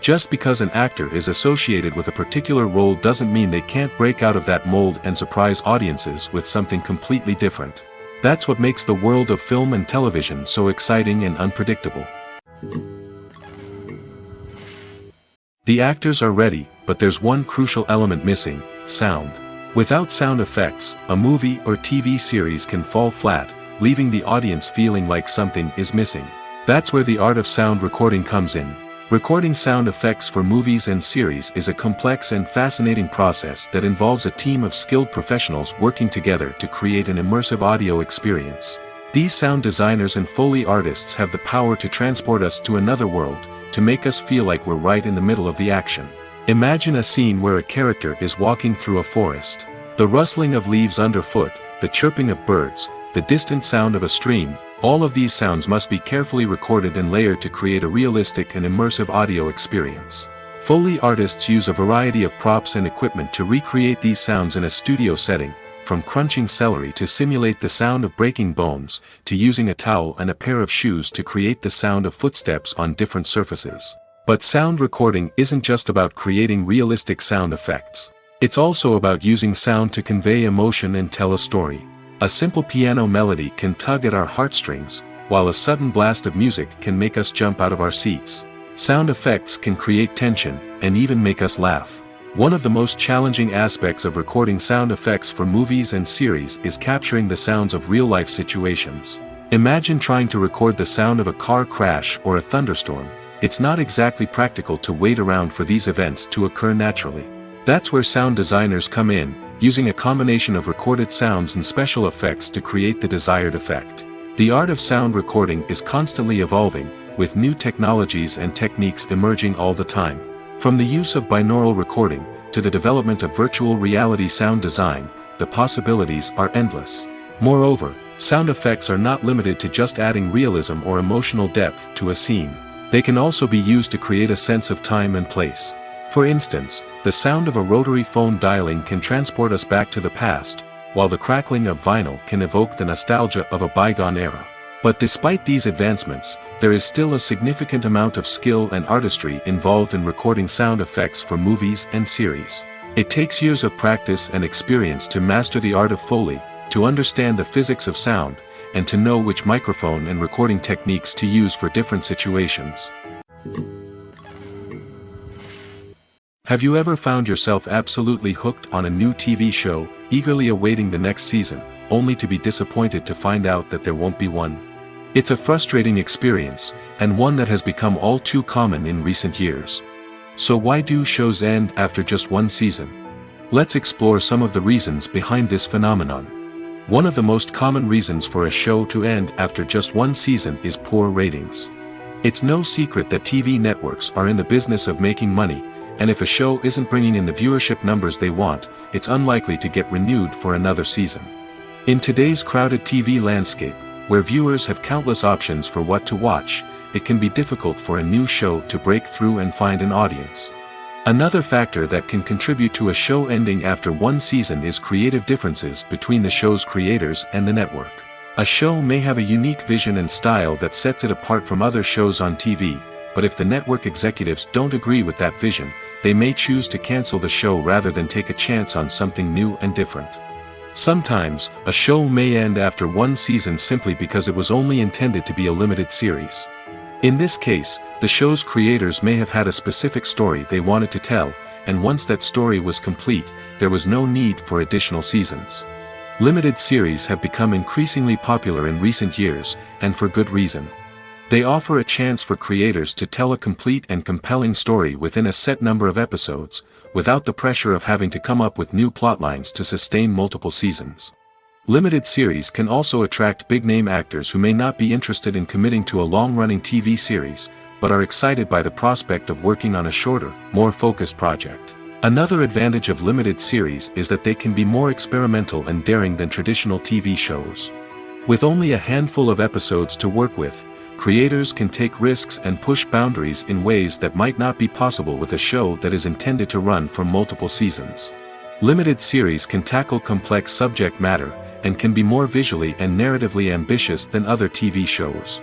S1: Just because an actor is associated with a particular role doesn't mean they can't break out of that mold and surprise audiences with something completely different. That's what makes the world of film and television so exciting and unpredictable. The actors are ready, but there's one crucial element missing: sound. Without sound effects, a movie or TV series can fall flat, leaving the audience feeling like something is missing. That's where the art of sound recording comes in. Recording sound effects for movies and series is a complex and fascinating process that involves a team of skilled professionals working together to create an immersive audio experience. These sound designers and Foley artists have the power to transport us to another world, to make us feel like we're right in the middle of the action. Imagine a scene where a character is walking through a forest. The rustling of leaves underfoot, the chirping of birds, the distant sound of a stream, all of these sounds must be carefully recorded and layered to create a realistic and immersive audio experience. Foley artists use a variety of props and equipment to recreate these sounds in a studio setting, from crunching celery to simulate the sound of breaking bones, to using a towel and a pair of shoes to create the sound of footsteps on different surfaces. But sound recording isn't just about creating realistic sound effects. It's also about using sound to convey emotion and tell a story. A simple piano melody can tug at our heartstrings, while a sudden blast of music can make us jump out of our seats. Sound effects can create tension, and even make us laugh. One of the most challenging aspects of recording sound effects for movies and series is capturing the sounds of real-life situations. Imagine trying to record the sound of a car crash or a thunderstorm. It's not exactly practical to wait around for these events to occur naturally. That's where sound designers come in, using a combination of recorded sounds and special effects to create the desired effect. The art of sound recording is constantly evolving, with new technologies and techniques emerging all the time. From the use of binaural recording, to the development of virtual reality sound design, the possibilities are endless. Moreover, sound effects are not limited to just adding realism or emotional depth to a scene. They can also be used to create a sense of time and place. For instance, the sound of a rotary phone dialing can transport us back to the past, while the crackling of vinyl can evoke the nostalgia of a bygone era. But despite these advancements, there is still a significant amount of skill and artistry involved in recording sound effects for movies and series. It takes years of practice and experience to master the art of Foley, to understand the physics of sound, and to know which microphone and recording techniques to use for different situations. Have you ever found yourself absolutely hooked on a new TV show, eagerly awaiting the next season, only to be disappointed to find out that there won't be one? It's a frustrating experience, and one that has become all too common in recent years. So why do shows end after just one season? Let's explore some of the reasons behind this phenomenon. One of the most common reasons for a show to end after just one season is poor ratings. It's no secret that TV networks are in the business of making money, and if a show isn't bringing in the viewership numbers they want, it's unlikely to get renewed for another season. In today's crowded TV landscape, where viewers have countless options for what to watch, it can be difficult for a new show to break through and find an audience. Another factor that can contribute to a show ending after one season is creative differences between the show's creators and the network. A show may have a unique vision and style that sets it apart from other shows on TV, but if the network executives don't agree with that vision, they may choose to cancel the show rather than take a chance on something new and different. Sometimes, a show may end after one season simply because it was only intended to be a limited series. In this case, the show's creators may have had a specific story they wanted to tell, and once that story was complete, there was no need for additional seasons. Limited series have become increasingly popular in recent years, and for good reason. They offer a chance for creators to tell a complete and compelling story within a set number of episodes, without the pressure of having to come up with new plotlines to sustain multiple seasons. Limited series can also attract big-name actors who may not be interested in committing to a long-running TV series, but are excited by the prospect of working on a shorter, more focused project. Another advantage of limited series is that they can be more experimental and daring than traditional TV shows. With only a handful of episodes to work with, creators can take risks and push boundaries in ways that might not be possible with a show that is intended to run for multiple seasons. Limited series can tackle complex subject matter, and can be more visually and narratively ambitious than other TV shows.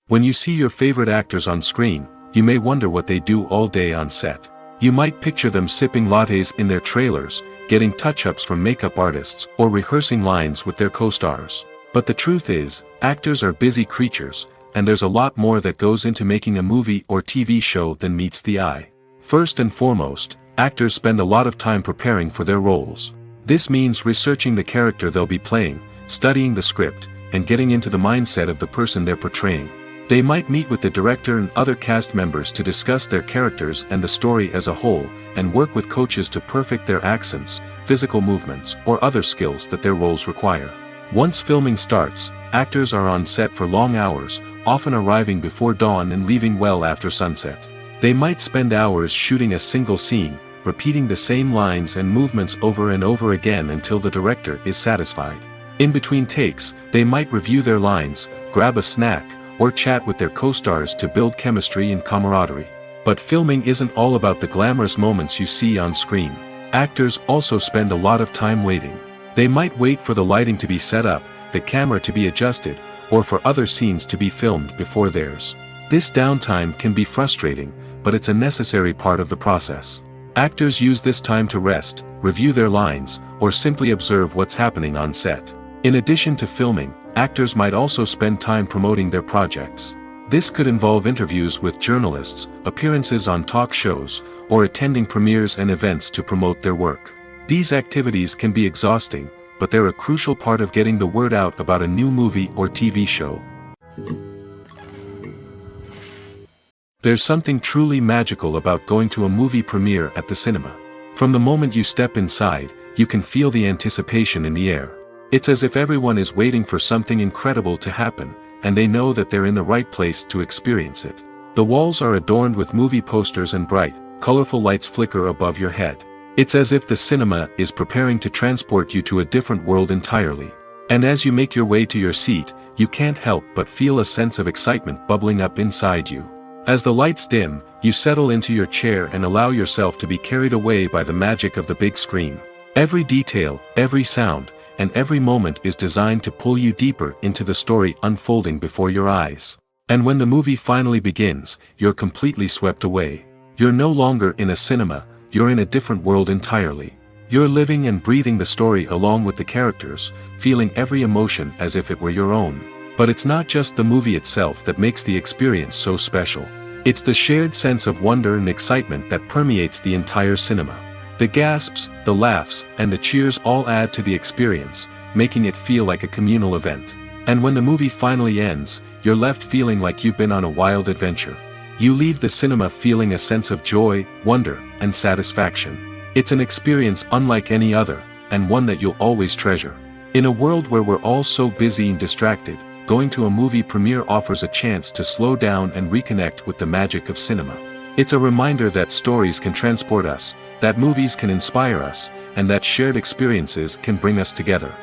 S1: When you see your favorite actors on screen, you may wonder what they do all day on set. You might picture them sipping lattes in their trailers, getting touch-ups from makeup artists, or rehearsing lines with their co-stars. But the truth is, actors are busy creatures, and there's a lot more that goes into making a movie or TV show than meets the eye. First and foremost, actors spend a lot of time preparing for their roles. This means researching the character they'll be playing, studying the script, and getting into the mindset of the person they're portraying. They might meet with the director and other cast members to discuss their characters and the story as a whole, and work with coaches to perfect their accents, physical movements, or other skills that their roles require. Once filming starts, actors are on set for long hours, often arriving before dawn and leaving well after sunset. They might spend hours shooting a single scene, repeating the same lines and movements over and over again until the director is satisfied. In between takes, they might review their lines, grab a snack, or chat with their co-stars to build chemistry and camaraderie. But filming isn't all about the glamorous moments you see on screen. Actors also spend a lot of time waiting. They might wait for the lighting to be set up, the camera to be adjusted, or for other scenes to be filmed before theirs. This downtime can be frustrating, but it's a necessary part of the process. Actors use this time to rest, review their lines, or simply observe what's happening on set. In addition to filming, actors might also spend time promoting their projects. This could involve interviews with journalists, appearances on talk shows, or attending premieres and events to promote their work. These activities can be exhausting, but they're a crucial part of getting the word out about a new movie or TV show. There's something truly magical about going to a movie premiere at the cinema. From the moment you step inside, you can feel the anticipation in the air. It's as if everyone is waiting for something incredible to happen, and they know that they're in the right place to experience it. The walls are adorned with movie posters and bright, colorful lights flicker above your head. It's as if the cinema is preparing to transport you to a different world entirely. And as you make your way to your seat, you can't help but feel a sense of excitement bubbling up inside you. As the lights dim, you settle into your chair and allow yourself to be carried away by the magic of the big screen. Every detail, every sound, and every moment is designed to pull you deeper into the story unfolding before your eyes. And when the movie finally begins, you're completely swept away. You're no longer in a cinema, you're in a different world entirely. You're living and breathing the story along with the characters, feeling every emotion as if it were your own. But it's not just the movie itself that makes the experience so special. It's the shared sense of wonder and excitement that permeates the entire cinema. The gasps, the laughs, and the cheers all add to the experience, making it feel like a communal event. And when the movie finally ends, you're left feeling like you've been on a wild adventure. You leave the cinema feeling a sense of joy, wonder, and satisfaction. It's an experience unlike any other, and one that you'll always treasure. In a world where we're all so busy and distracted, going to a movie premiere offers a chance to slow down and reconnect with the magic of cinema. It's a reminder that stories can transport us, that movies can inspire us, and that shared experiences can bring us together.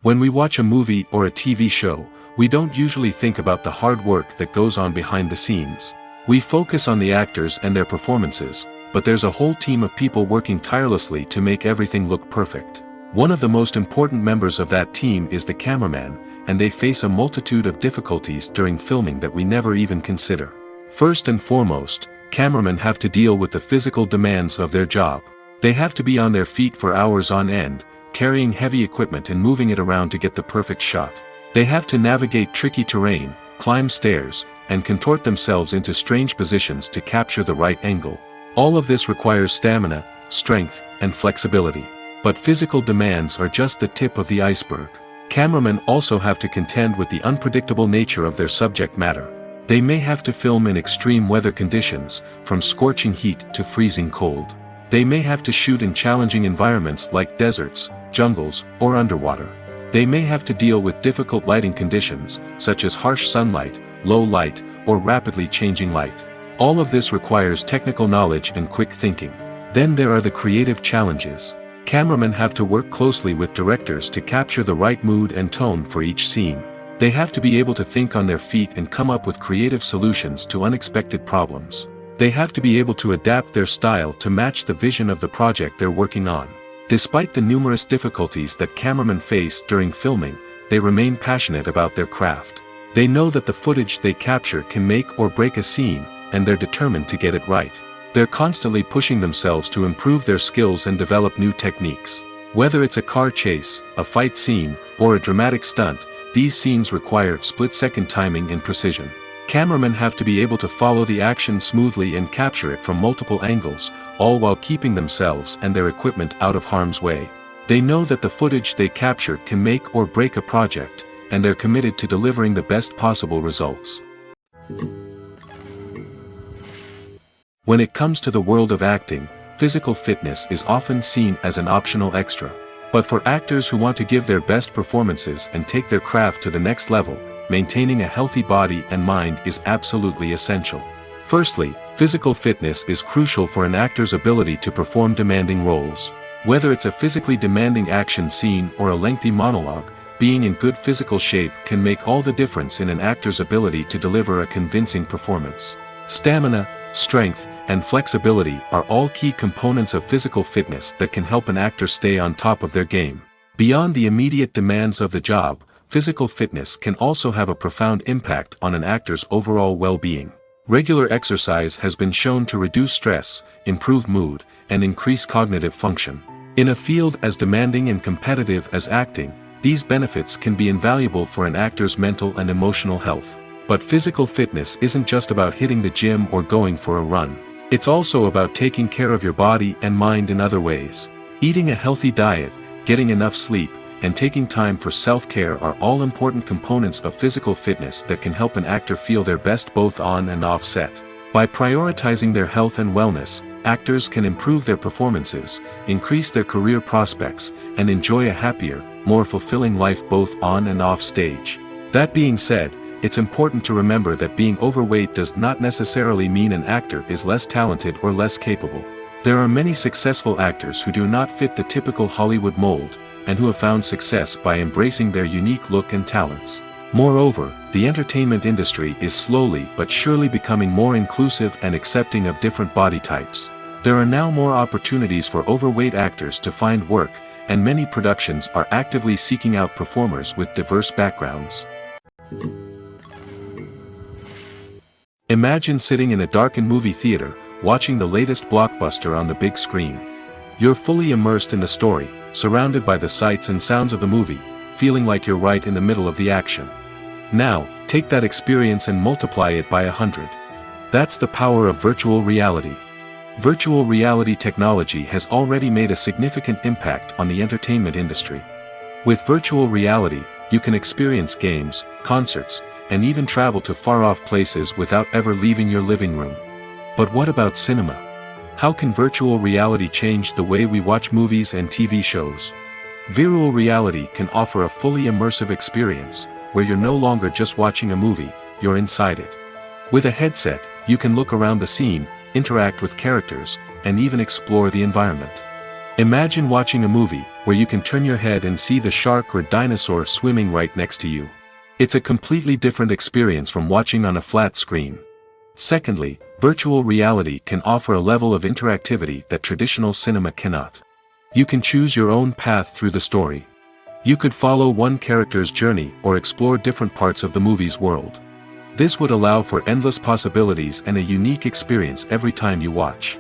S1: When we watch a movie or a TV show, we don't usually think about the hard work that goes on behind the scenes. We focus on the actors and their performances, but there's a whole team of people working tirelessly to make everything look perfect. One of the most important members of that team is the cameraman, and they face a multitude of difficulties during filming that we never even consider. First and foremost, cameramen have to deal with the physical demands of their job. They have to be on their feet for hours on end, carrying heavy equipment and moving it around to get the perfect shot. They have to navigate tricky terrain, climb stairs, and contort themselves into strange positions to capture the right angle. All of this requires stamina, strength, and flexibility. But physical demands are just the tip of the iceberg. Cameramen also have to contend with the unpredictable nature of their subject matter. They may have to film in extreme weather conditions, from scorching heat to freezing cold. They may have to shoot in challenging environments like deserts, jungles, or underwater. They may have to deal with difficult lighting conditions, such as harsh sunlight, low light, or rapidly changing light. All of this requires technical knowledge and quick thinking. Then there are the creative challenges. Cameramen have to work closely with directors to capture the right mood and tone for each scene. They have to be able to think on their feet and come up with creative solutions to unexpected problems. They have to be able to adapt their style to match the vision of the project they're working on. Despite the numerous difficulties that cameramen face during filming, they remain passionate about their craft. They know that the footage they capture can make or break a scene, and they're determined to get it right. They're constantly pushing themselves to improve their skills and develop new techniques. Whether it's a car chase, a fight scene, or a dramatic stunt, these scenes require split-second timing and precision. Cameramen have to be able to follow the action smoothly and capture it from multiple angles, all while keeping themselves and their equipment out of harm's way. They know that the footage they capture can make or break a project, and they're committed to delivering the best possible results. When it comes to the world of acting, physical fitness is often seen as an optional extra. But for actors who want to give their best performances and take their craft to the next level, maintaining a healthy body and mind is absolutely essential. Firstly, physical fitness is crucial for an actor's ability to perform demanding roles. Whether it's a physically demanding action scene or a lengthy monologue, being in good physical shape can make all the difference in an actor's ability to deliver a convincing performance. Stamina, strength, and flexibility are all key components of physical fitness that can help an actor stay on top of their game. Beyond the immediate demands of the job, physical fitness can also have a profound impact on an actor's overall well-being. Regular exercise has been shown to reduce stress, improve mood, and increase cognitive function. In a field as demanding and competitive as acting, these benefits can be invaluable for an actor's mental and emotional health. But physical fitness isn't just about hitting the gym or going for a run. It's also about taking care of your body and mind in other ways. Eating a healthy diet, getting enough sleep, and taking time for self-care are all important components of physical fitness that can help an actor feel their best both on and off set. By prioritizing their health and wellness, actors can improve their performances, increase their career prospects, and enjoy a happier, more fulfilling life both on and off stage. That being said, it's important to remember that being overweight does not necessarily mean an actor is less talented or less capable. There are many successful actors who do not fit the typical Hollywood mold, and who have found success by embracing their unique look and talents. Moreover, the entertainment industry is slowly but surely becoming more inclusive and accepting of different body types. There are now more opportunities for overweight actors to find work, and many productions are actively seeking out performers with diverse backgrounds. Imagine sitting in a darkened movie theater, watching the latest blockbuster on the big screen. You're fully immersed in the story, surrounded by the sights and sounds of the movie, feeling like you're right in the middle of the action. Now, take that experience and multiply it by 100. That's the power of virtual reality. Virtual reality technology has already made a significant impact on the entertainment industry. With virtual reality, you can experience games, concerts, and even travel to far-off places without ever leaving your living room. But what about cinema? How can virtual reality change the way we watch movies and TV shows? Virtual reality can offer a fully immersive experience, where you're no longer just watching a movie, you're inside it. With a headset, you can look around the scene, interact with characters, and even explore the environment. Imagine watching a movie, where you can turn your head and see the shark or dinosaur swimming right next to you. It's a completely different experience from watching on a flat screen. Secondly, virtual reality can offer a level of interactivity that traditional cinema cannot. You can choose your own path through the story. You could follow one character's journey or explore different parts of the movie's world. This would allow for endless possibilities and a unique experience every time you watch.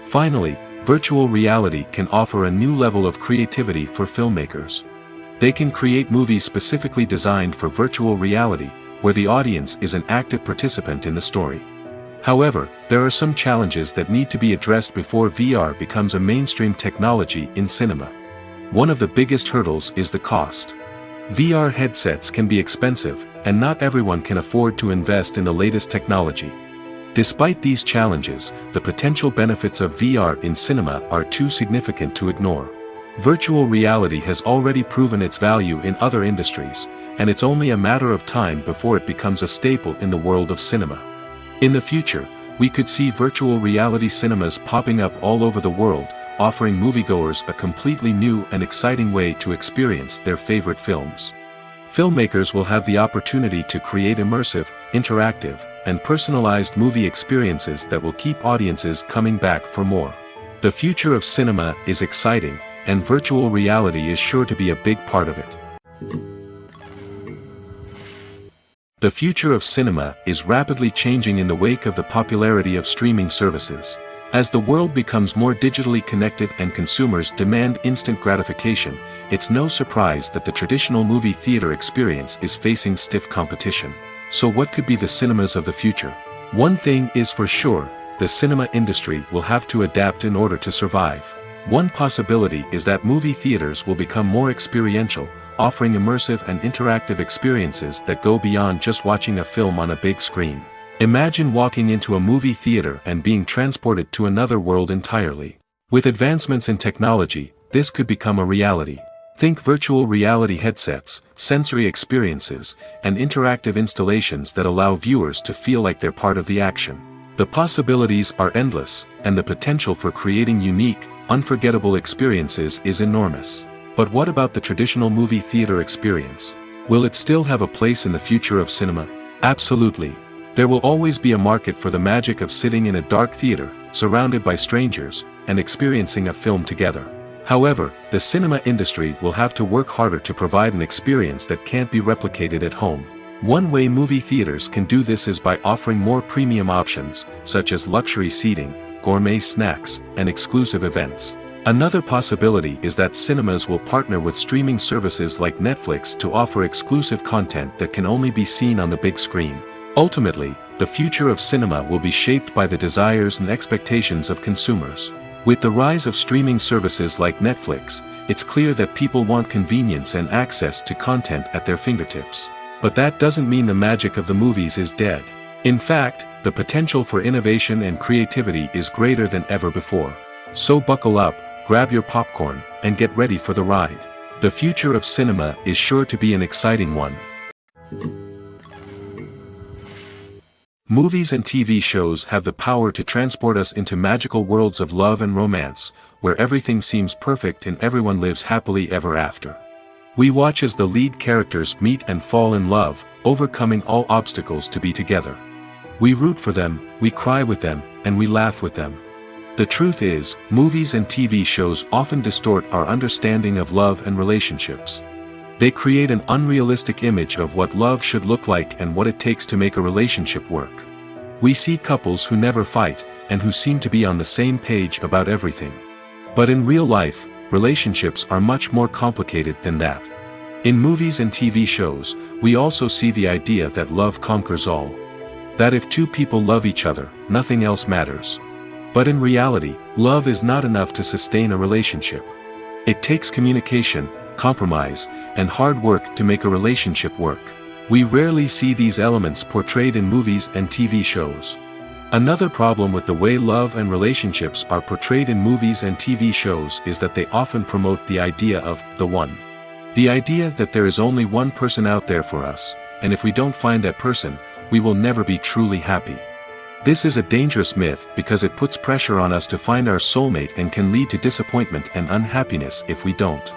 S1: Finally, virtual reality can offer a new level of creativity for filmmakers. They can create movies specifically designed for virtual reality, where the audience is an active participant in the story. However, there are some challenges that need to be addressed before VR becomes a mainstream technology in cinema. One of the biggest hurdles is the cost. VR headsets can be expensive, and not everyone can afford to invest in the latest technology. Despite these challenges, the potential benefits of VR in cinema are too significant to ignore. Virtual reality has already proven its value in other industries, and it's only a matter of time before it becomes a staple in the world of cinema. In the future, we could see virtual reality cinemas popping up all over the world, offering moviegoers a completely new and exciting way to experience their favorite films. Filmmakers will have the opportunity to create immersive, interactive, and personalized movie experiences that will keep audiences coming back for more. The future of cinema is exciting, and virtual reality is sure to be a big part of it. The future of cinema is rapidly changing in the wake of the popularity of streaming services. As the world becomes more digitally connected and consumers demand instant gratification, it's no surprise that the traditional movie theater experience is facing stiff competition. So what could be the cinemas of the future? One thing is for sure, the cinema industry will have to adapt in order to survive. One possibility is that movie theaters will become more experiential, offering immersive and interactive experiences that go beyond just watching a film on a big screen. Imagine walking into a movie theater and being transported to another world entirely. With advancements in technology, this could become a reality. Think virtual reality headsets, sensory experiences, and interactive installations that allow viewers to feel like they're part of the action. The possibilities are endless, and the potential for creating unique, unforgettable experiences is enormous. But what about the traditional movie theater experience? Will it still have a place in the future of cinema? Absolutely. There will always be a market for the magic of sitting in a dark theater, surrounded by strangers, and experiencing a film together. However, the cinema industry will have to work harder to provide an experience that can't be replicated at home. One way movie theaters can do this is by offering more premium options, such as luxury seating, gourmet snacks, and exclusive events. Another possibility is that cinemas will partner with streaming services like Netflix to offer exclusive content that can only be seen on the big screen. Ultimately, the future of cinema will be shaped by the desires and expectations of consumers. With the rise of streaming services like Netflix, it's clear that people want convenience and access to content at their fingertips. But that doesn't mean the magic of the movies is dead. In fact, the potential for innovation and creativity is greater than ever before. So buckle up, grab your popcorn, and get ready for the ride. The future of cinema is sure to be an exciting one. Movies and TV shows have the power to transport us into magical worlds of love and romance, where everything seems perfect and everyone lives happily ever after. We watch as the lead characters meet and fall in love, overcoming all obstacles to be together. We root for them, we cry with them, and we laugh with them. The truth is, movies and TV shows often distort our understanding of love and relationships. They create an unrealistic image of what love should look like and what it takes to make a relationship work. We see couples who never fight, and who seem to be on the same page about everything. But in real life, relationships are much more complicated than that. In movies and TV shows, we also see the idea that love conquers all. That if two people love each other, nothing else matters. But in reality, love is not enough to sustain a relationship. It takes communication, compromise, and hard work to make a relationship work. We rarely see these elements portrayed in movies and TV shows. Another problem with the way love and relationships are portrayed in movies and TV shows is that they often promote the idea of the one. The idea that there is only one person out there for us, and if we don't find that person, we will never be truly happy. This is a dangerous myth because it puts pressure on us to find our soulmate and can lead to disappointment and unhappiness if we don't.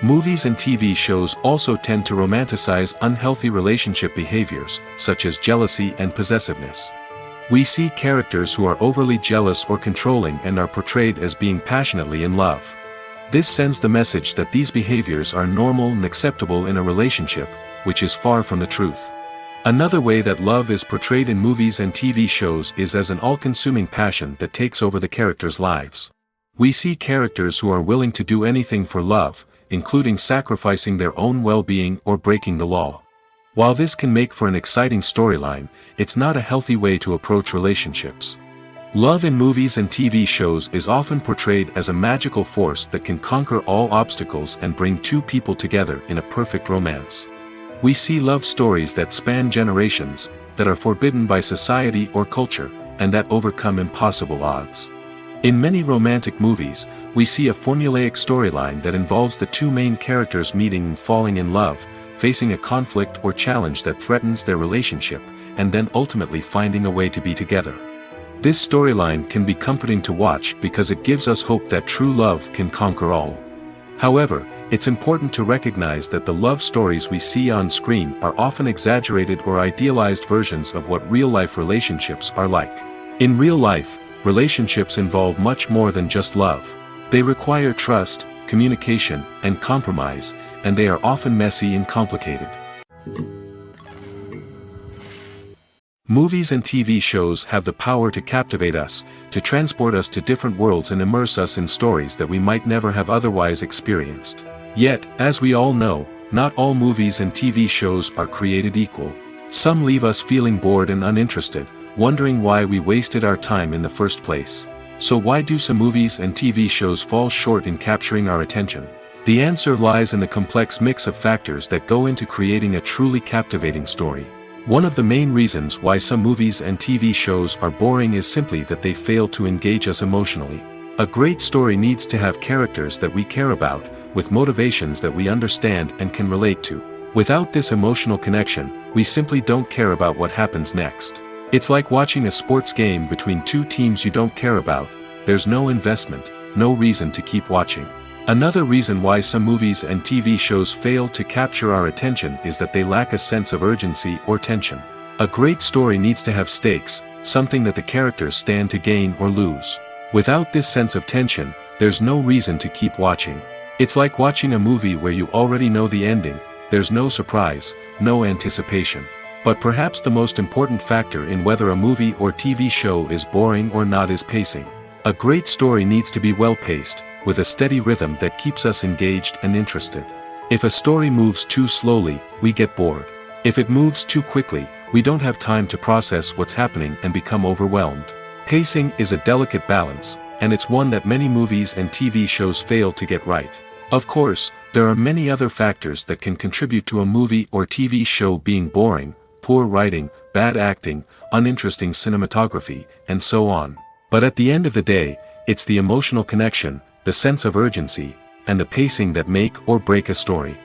S1: Movies and TV shows also tend to romanticize unhealthy relationship behaviors, such as jealousy and possessiveness. We see characters who are overly jealous or controlling and are portrayed as being passionately in love. This sends the message that these behaviors are normal and acceptable in a relationship, which is far from the truth. Another way that love is portrayed in movies and TV shows is as an all-consuming passion that takes over the characters' lives. We see characters who are willing to do anything for love, including sacrificing their own well-being or breaking the law. While this can make for an exciting storyline, it's not a healthy way to approach relationships. Love in movies and TV shows is often portrayed as a magical force that can conquer all obstacles and bring two people together in a perfect romance. We see love stories that span generations, that are forbidden by society or culture, and that overcome impossible odds. In many romantic movies, we see a formulaic storyline that involves the two main characters meeting and falling in love, facing a conflict or challenge that threatens their relationship, and then ultimately finding a way to be together. This storyline can be comforting to watch because it gives us hope that true love can conquer all. However, it's important to recognize that the love stories we see on screen are often exaggerated or idealized versions of what real-life relationships are like. In real life, relationships involve much more than just love. They require trust, communication, and compromise, and they are often messy and complicated. Movies and TV shows have the power to captivate us, to transport us to different worlds and immerse us in stories that we might never have otherwise experienced. Yet, as we all know, not all movies and TV shows are created equal. Some leave us feeling bored and uninterested, wondering why we wasted our time in the first place. So why do some movies and TV shows fall short in capturing our attention? The answer lies in the complex mix of factors that go into creating a truly captivating story. One of the main reasons why some movies and TV shows are boring is simply that they fail to engage us emotionally. A great story needs to have characters that we care about, with motivations that we understand and can relate to. Without this emotional connection, we simply don't care about what happens next. It's like watching a sports game between two teams you don't care about. There's no investment, no reason to keep watching. Another reason why some movies and TV shows fail to capture our attention is that they lack a sense of urgency or tension. A great story needs to have stakes, something that the characters stand to gain or lose. Without this sense of tension, there's no reason to keep watching. It's like watching a movie where you already know the ending. There's no surprise, no anticipation. But perhaps the most important factor in whether a movie or TV show is boring or not is pacing. A great story needs to be well-paced, with a steady rhythm that keeps us engaged and interested. If a story moves too slowly, we get bored. If it moves too quickly, we don't have time to process what's happening and become overwhelmed. Pacing is a delicate balance, and it's one that many movies and TV shows fail to get right. Of course, there are many other factors that can contribute to a movie or TV show being boring: poor writing, bad acting, uninteresting cinematography, and so on. But at the end of the day, it's the emotional connection, the sense of urgency, and the pacing that make or break a story.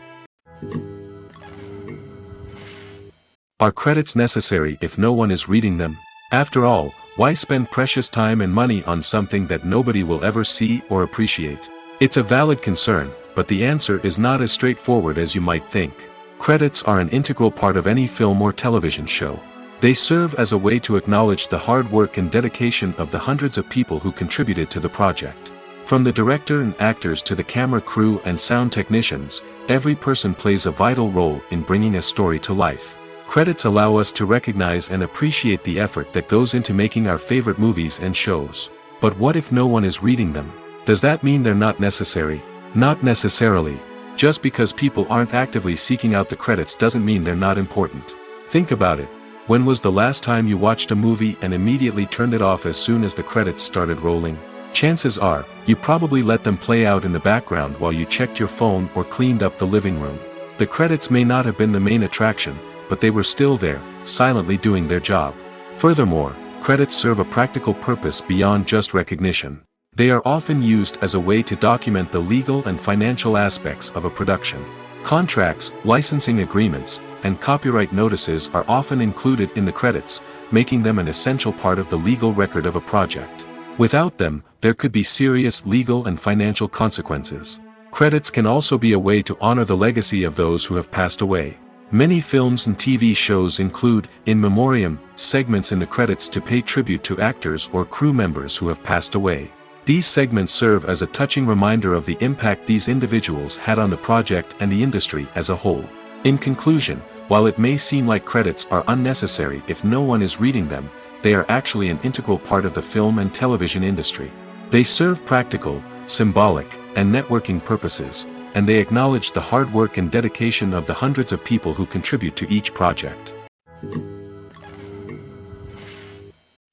S1: Are credits necessary if no one is reading them? After all, why spend precious time and money on something that nobody will ever see or appreciate? It's a valid concern, but the answer is not as straightforward as you might think. Credits are an integral part of any film or television show. They serve as a way to acknowledge the hard work and dedication of the hundreds of people who contributed to the project. From the director and actors to the camera crew and sound technicians, every person plays a vital role in bringing a story to life. Credits allow us to recognize and appreciate the effort that goes into making our favorite movies and shows. But what if no one is reading them? Does that mean they're not necessary? Not necessarily. Just because people aren't actively seeking out the credits doesn't mean they're not important. Think about it. When was the last time you watched a movie and immediately turned it off as soon as the credits started rolling? Chances are, you probably let them play out in the background while you checked your phone or cleaned up the living room. The credits may not have been the main attraction, but they were still there, silently doing their job. Furthermore, credits serve a practical purpose beyond just recognition. They are often used as a way to document the legal and financial aspects of a production. Contracts, licensing agreements, and copyright notices are often included in the credits, making them an essential part of the legal record of a project. Without them, there could be serious legal and financial consequences. Credits can also be a way to honor the legacy of those who have passed away. Many films and TV shows include, in memoriam, segments in the credits to pay tribute to actors or crew members who have passed away. These segments serve as a touching reminder of the impact these individuals had on the project and the industry as a whole. In conclusion, while it may seem like credits are unnecessary if no one is reading them, they are actually an integral part of the film and television industry. They serve practical, symbolic, and networking purposes, and they acknowledge the hard work and dedication of the hundreds of people who contribute to each project.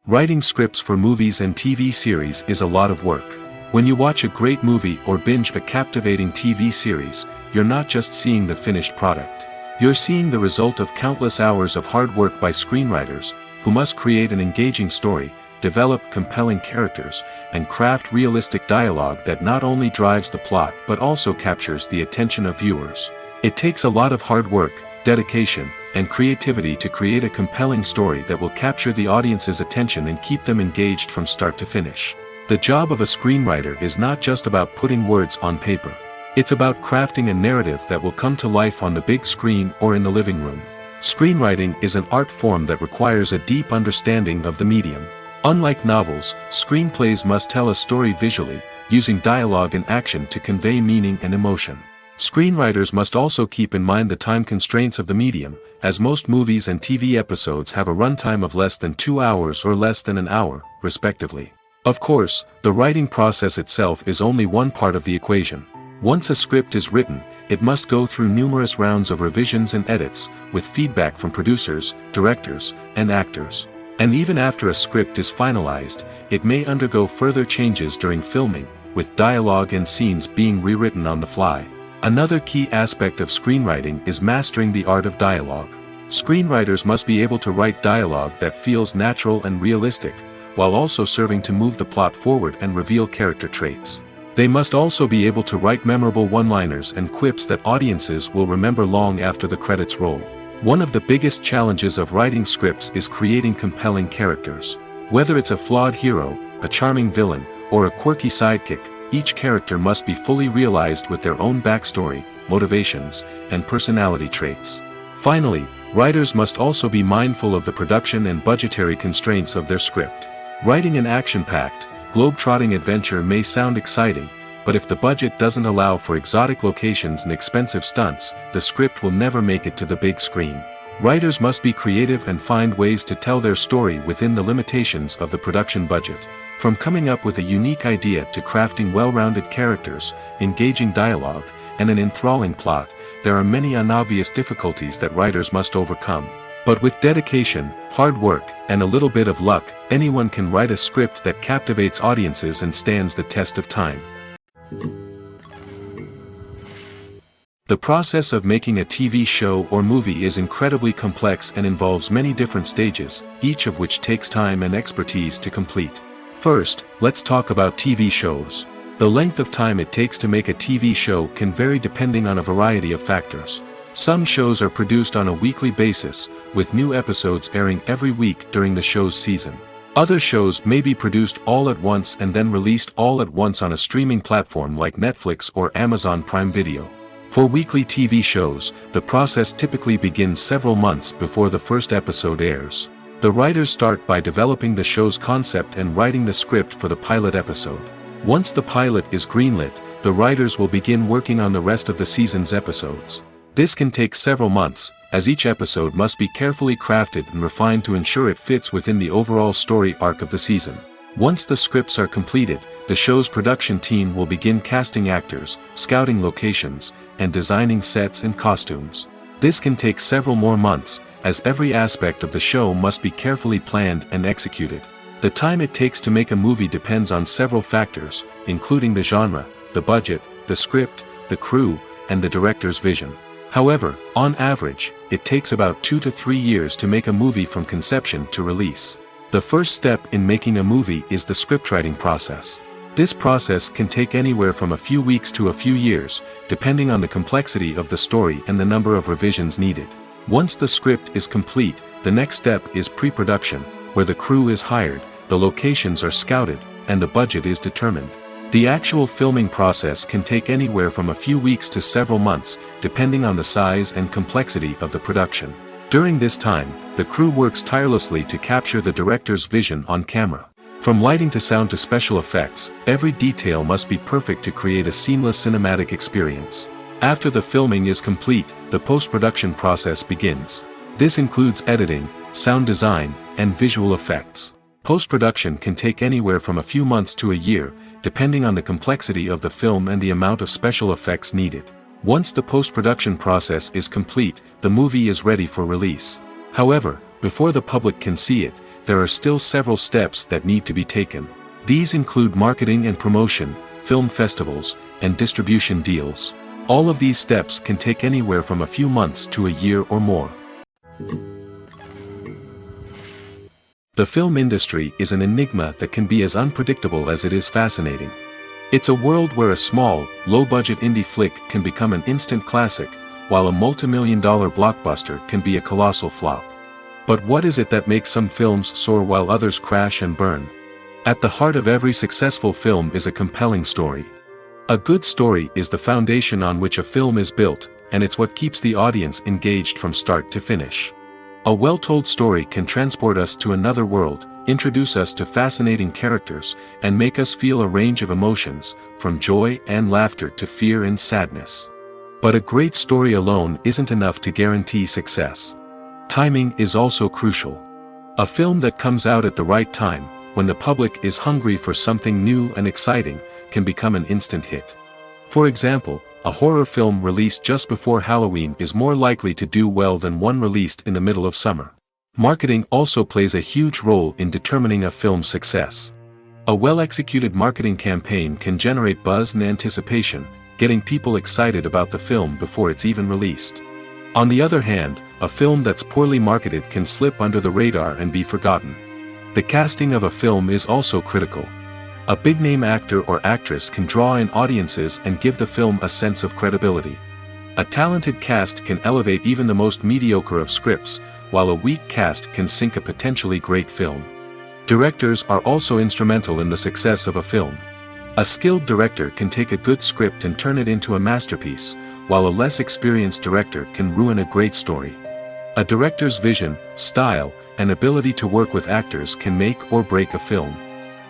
S1: Writing scripts for movies and TV series is a lot of work. When you watch a great movie or binge a captivating TV series, you're not just seeing the finished product. You're seeing the result of countless hours of hard work by screenwriters, who must create an engaging story, develop compelling characters, and craft realistic dialogue that not only drives the plot but also captures the attention of viewers. It takes a lot of hard work, dedication, and creativity to create a compelling story that will capture the audience's attention and keep them engaged from start to finish. The job of a screenwriter is not just about putting words on paper. It's about crafting a narrative that will come to life on the big screen or in the living room. Screenwriting is an art form that requires a deep understanding of the medium. Unlike novels, screenplays must tell a story visually, using dialogue and action to convey meaning and emotion. Screenwriters must also keep in mind the time constraints of the medium, as most movies and TV episodes have a runtime of less than 2 hours or less than an hour, respectively. Of course, the writing process itself is only one part of the equation. Once a script is written, it must go through numerous rounds of revisions and edits, with feedback from producers, directors, and actors. And even after a script is finalized, it may undergo further changes during filming, with dialogue and scenes being rewritten on the fly. Another key aspect of screenwriting is mastering the art of dialogue. Screenwriters must be able to write dialogue that feels natural and realistic, while also serving to move the plot forward and reveal character traits. They must also be able to write memorable one-liners and quips that audiences will remember long after the credits roll. One of the biggest challenges of writing scripts is creating compelling characters. Whether it's a flawed hero, a charming villain, or a quirky sidekick, each character must be fully realized with their own backstory, motivations, and personality traits. Finally, writers must also be mindful of the production and budgetary constraints of their script. Writing an action-packed, globe-trotting adventure may sound exciting, but if the budget doesn't allow for exotic locations and expensive stunts, the script will never make it to the big screen. Writers must be creative and find ways to tell their story within the limitations of the production budget. From coming up with a unique idea to crafting well-rounded characters, engaging dialogue, and an enthralling plot, there are many unobvious difficulties that writers must overcome. But with dedication, hard work, and a little bit of luck, anyone can write a script that captivates audiences and stands the test of time. The process of making a TV show or movie is incredibly complex and involves many different stages, each of which takes time and expertise to complete. First, let's talk about TV shows. The length of time it takes to make a TV show can vary depending on a variety of factors. Some shows are produced on a weekly basis, with new episodes airing every week during the show's season. Other shows may be produced all at once and then released all at once on a streaming platform like Netflix or Amazon Prime Video. For weekly TV shows, the process typically begins several months before the first episode airs. The writers start by developing the show's concept and writing the script for the pilot episode. Once the pilot is greenlit, the writers will begin working on the rest of the season's episodes. This can take several months, as each episode must be carefully crafted and refined to ensure it fits within the overall story arc of the season. Once the scripts are completed, the show's production team will begin casting actors, scouting locations, and designing sets and costumes. This can take several more months, as every aspect of the show must be carefully planned and executed. The time it takes to make a movie depends on several factors, including the genre, the budget, the script, the crew, and the director's vision. However, on average, it takes about 2 to 3 years to make a movie from conception to release. The first step in making a movie is the scriptwriting process. This process can take anywhere from a few weeks to a few years, depending on the complexity of the story and the number of revisions needed. Once the script is complete, the next step is pre-production, where the crew is hired, the locations are scouted, and the budget is determined. The actual filming process can take anywhere from a few weeks to several months, depending on the size and complexity of the production. During this time, the crew works tirelessly to capture the director's vision on camera. From lighting to sound to special effects, every detail must be perfect to create a seamless cinematic experience. After the filming is complete, the post-production process begins. This includes editing, sound design, and visual effects. Post-production can take anywhere from a few months to a year, depending on the complexity of the film and the amount of special effects needed. Once the post-production process is complete, the movie is ready for release. However, before the public can see it, there are still several steps that need to be taken. These include marketing and promotion, film festivals, and distribution deals. All of these steps can take anywhere from a few months to a year or more. The film industry is an enigma that can be as unpredictable as it is fascinating. It's a world where a small, low-budget indie flick can become an instant classic, while a multi-million-dollar blockbuster can be a colossal flop. But what is it that makes some films soar while others crash and burn? At the heart of every successful film is a compelling story. A good story is the foundation on which a film is built, and it's what keeps the audience engaged from start to finish. A well-told story can transport us to another world, introduce us to fascinating characters, and make us feel a range of emotions, from joy and laughter to fear and sadness. But a great story alone isn't enough to guarantee success. Timing is also crucial. A film that comes out at the right time, when the public is hungry for something new and exciting, can become an instant hit. For example, a horror film released just before Halloween is more likely to do well than one released in the middle of summer. Marketing also plays a huge role in determining a film's success. A well-executed marketing campaign can generate buzz and anticipation, getting people excited about the film before it's even released. On the other hand, a film that's poorly marketed can slip under the radar and be forgotten. The casting of a film is also critical. A big-name actor or actress can draw in audiences and give the film a sense of credibility. A talented cast can elevate even the most mediocre of scripts, while a weak cast can sink a potentially great film. Directors are also instrumental in the success of a film. A skilled director can take a good script and turn it into a masterpiece, while a less experienced director can ruin a great story. A director's vision, style, and ability to work with actors can make or break a film.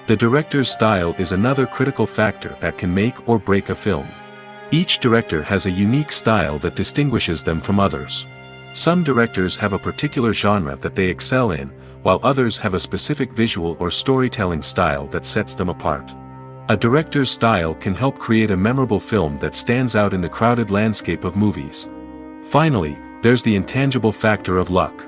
S1: The director's style is another critical factor that can make or break a film. Each director has a unique style that distinguishes them from others. Some directors have a particular genre that they excel in, while others have a specific visual or storytelling style that sets them apart. A director's style can help create a memorable film that stands out in the crowded landscape of movies. Finally, there's the intangible factor of luck.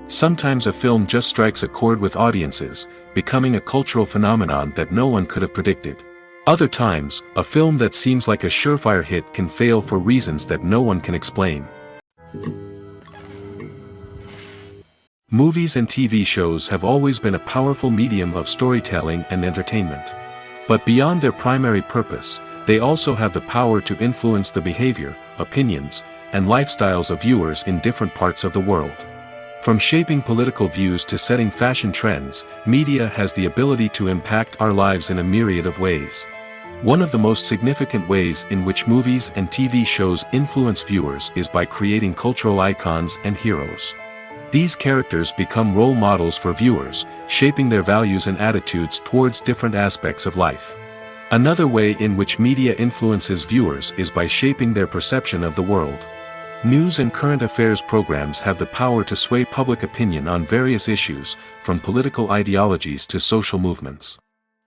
S1: Sometimes a film just strikes a chord with audiences, becoming a cultural phenomenon that no one could have predicted. Other times, a film that seems like a surefire hit can fail for reasons that no one can explain. Movies and TV shows have always been a powerful medium of storytelling and entertainment. But beyond their primary purpose, they also have the power to influence the behavior, opinions, and lifestyles of viewers in different parts of the world. From shaping political views to setting fashion trends, media has the ability to impact our lives in a myriad of ways. One of the most significant ways in which movies and TV shows influence viewers is by creating cultural icons and heroes. These characters become role models for viewers, shaping their values and attitudes towards different aspects of life. Another way in which media influences viewers is by shaping their perception of the world. News and current affairs programs have the power to sway public opinion on various issues, from political ideologies to social movements.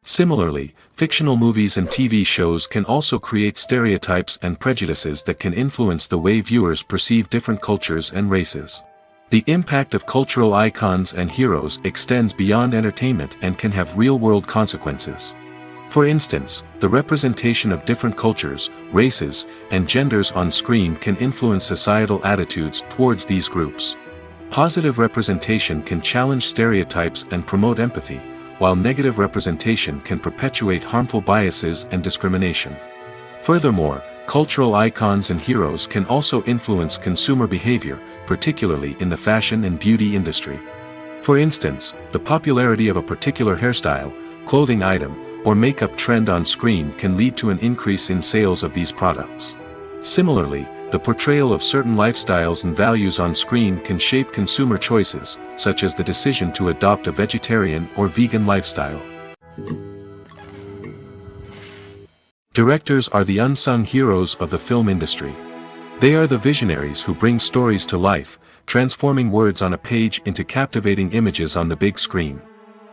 S1: Similarly, fictional movies and TV shows can also create stereotypes and prejudices that can influence the way viewers perceive different cultures and races. The impact of cultural icons and heroes extends beyond entertainment and can have real-world consequences. For instance, the representation of different cultures, races, and genders on screen can influence societal attitudes towards these groups. Positive representation can challenge stereotypes and promote empathy, while negative representation can perpetuate harmful biases and discrimination. Furthermore, cultural icons and heroes can also influence consumer behavior, particularly in the fashion and beauty industry. For instance, the popularity of a particular hairstyle, clothing item, or makeup trend on screen can lead to an increase in sales of these products. Similarly, the portrayal of certain lifestyles and values on screen can shape consumer choices, such as the decision to adopt a vegetarian or vegan lifestyle. Directors are the unsung heroes of the film industry. They are the visionaries who bring stories to life, transforming words on a page into captivating images on the big screen.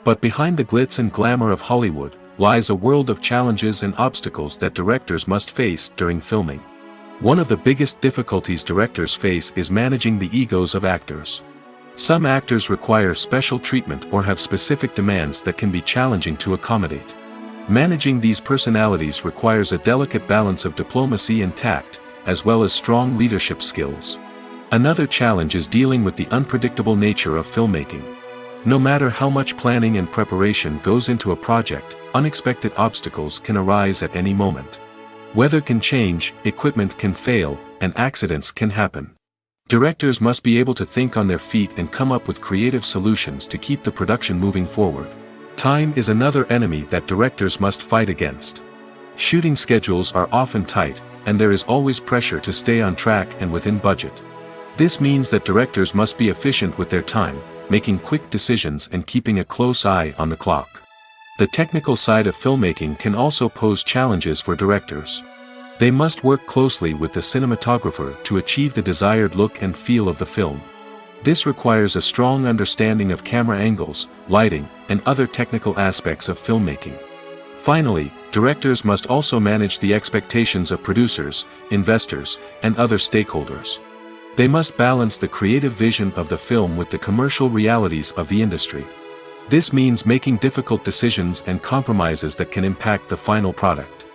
S1: But behind the glitz and glamour of Hollywood lies a world of challenges and obstacles that directors must face during filming. One of the biggest difficulties directors face is managing the egos of actors. Some actors require special treatment or have specific demands that can be challenging to accommodate. Managing these personalities requires a delicate balance of diplomacy and tact, as well as strong leadership skills. Another challenge is dealing with the unpredictable nature of filmmaking. No matter how much planning and preparation goes into a project, unexpected obstacles can arise at any moment. Weather can change, equipment can fail, and accidents can happen. Directors must be able to think on their feet and come up with creative solutions to keep the production moving forward. Time is another enemy that directors must fight against. Shooting schedules are often tight, and there is always pressure to stay on track and within budget. This means that directors must be efficient with their time, making quick decisions and keeping a close eye on the clock. The technical side of filmmaking can also pose challenges for directors. They must work closely with the cinematographer to achieve the desired look and feel of the film. This requires a strong understanding of camera angles, lighting, and other technical aspects of filmmaking. Finally, directors must also manage the expectations of producers, investors, and other stakeholders. They must balance the creative vision of the film with the commercial realities of the industry. This means making difficult decisions and compromises that can impact the final product.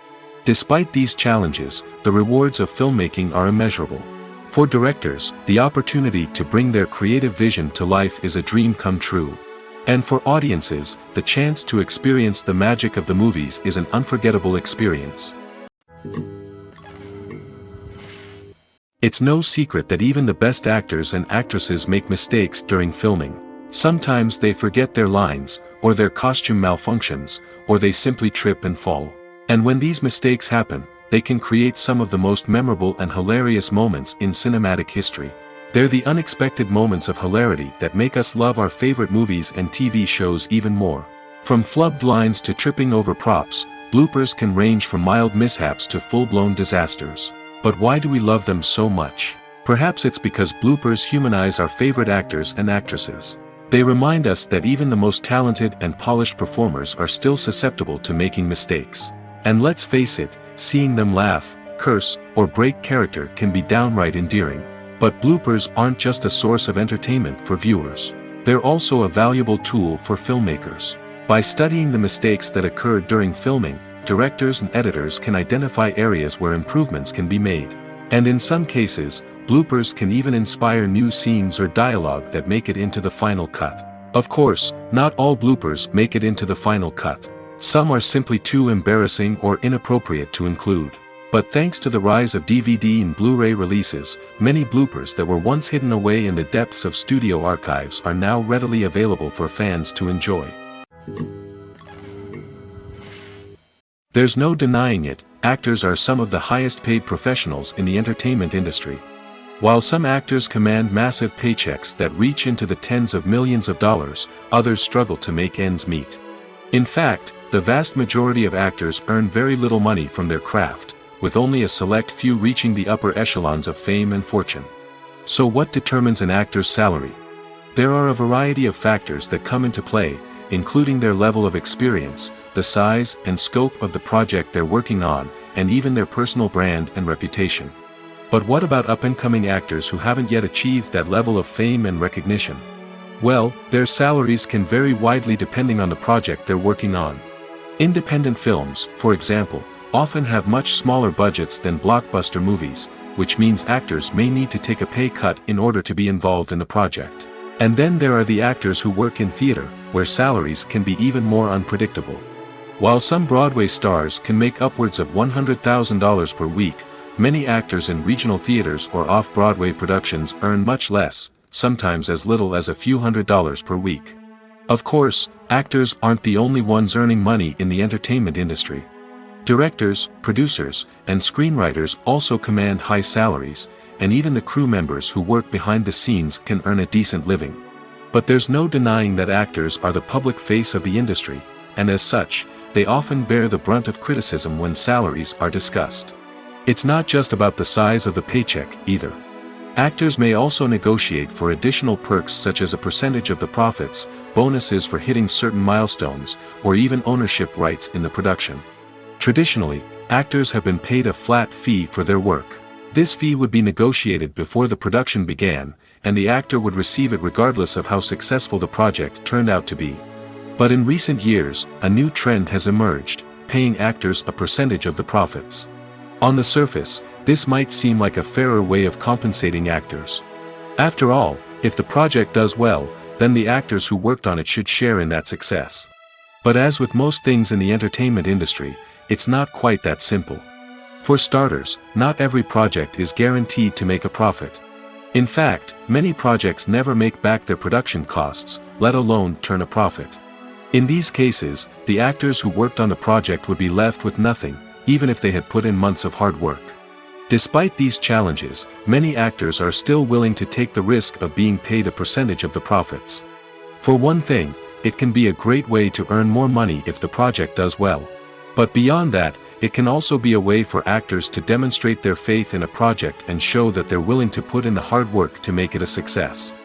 S1: Despite these challenges, the rewards of filmmaking are immeasurable. For directors, the opportunity to bring their creative vision to life is a dream come true. And for audiences, the chance to experience the magic of the movies is an unforgettable experience. It's no secret that even the best actors and actresses make mistakes during filming. Sometimes they forget their lines, or their costume malfunctions, or they simply trip and fall. And when these mistakes happen, they can create some of the most memorable and hilarious moments in cinematic history. They're the unexpected moments of hilarity that make us love our favorite movies and TV shows even more. From flubbed lines to tripping over props, bloopers can range from mild mishaps to full-blown disasters. But why do we love them so much? Perhaps it's because bloopers humanize our favorite actors and actresses. They remind us that even the most talented and polished performers are still susceptible to making mistakes. And let's face it, seeing them laugh, curse, or break character can be downright endearing. But bloopers aren't just a source of entertainment for viewers. They're also a valuable tool for filmmakers. By studying the mistakes that occurred during filming, directors and editors can identify areas where improvements can be made. And in some cases, bloopers can even inspire new scenes or dialogue that make it into the final cut. Of course, not all bloopers make it into the final cut. Some are simply too embarrassing or inappropriate to include. But thanks to the rise of DVD and Blu-ray releases, many bloopers that were once hidden away in the depths of studio archives are now readily available for fans to enjoy. There's no denying it, actors are some of the highest paid professionals in the entertainment industry. While some actors command massive paychecks that reach into the tens of millions of dollars, others struggle to make ends meet. In fact, the vast majority of actors earn very little money from their craft, with only a select few reaching the upper echelons of fame and fortune. So what determines an actor's salary? There are a variety of factors that come into play, including their level of experience, the size and scope of the project they're working on, and even their personal brand and reputation. But what about up-and-coming actors who haven't yet achieved that level of fame and recognition? Well, their salaries can vary widely depending on the project they're working on. Independent films, for example, often have much smaller budgets than blockbuster movies, which means actors may need to take a pay cut in order to be involved in the project. And then there are the actors who work in theater, where salaries can be even more unpredictable. While some Broadway stars can make upwards of $100,000 per week, many actors in regional theaters or off-Broadway productions earn much less, sometimes as little as a few $100s per week. Of course, actors aren't the only ones earning money in the entertainment industry. Directors, producers, and screenwriters also command high salaries, and even the crew members who work behind the scenes can earn a decent living. But there's no denying that actors are the public face of the industry, and as such, they often bear the brunt of criticism when salaries are discussed. It's not just about the size of the paycheck, either. Actors may also negotiate for additional perks such as a percentage of the profits, bonuses for hitting certain milestones, or even ownership rights in the production. Traditionally, actors have been paid a flat fee for their work. This fee would be negotiated before the production began, and the actor would receive it regardless of how successful the project turned out to be. But in recent years, a new trend has emerged, paying actors a percentage of the profits. On the surface, this might seem like a fairer way of compensating actors. After all, if the project does well, then the actors who worked on it should share in that success. But as with most things in the entertainment industry, it's not quite that simple. For starters, not every project is guaranteed to make a profit. In fact, many projects never make back their production costs, let alone turn a profit. In these cases, the actors who worked on the project would be left with nothing, even if they had put in months of hard work. Despite these challenges, many actors are still willing to take the risk of being paid a percentage of the profits. For one thing, it can be a great way to earn more money if the project does well. But beyond that, it can also be a way for actors to demonstrate their faith in a project and show that they're willing to put in the hard work to make it a success.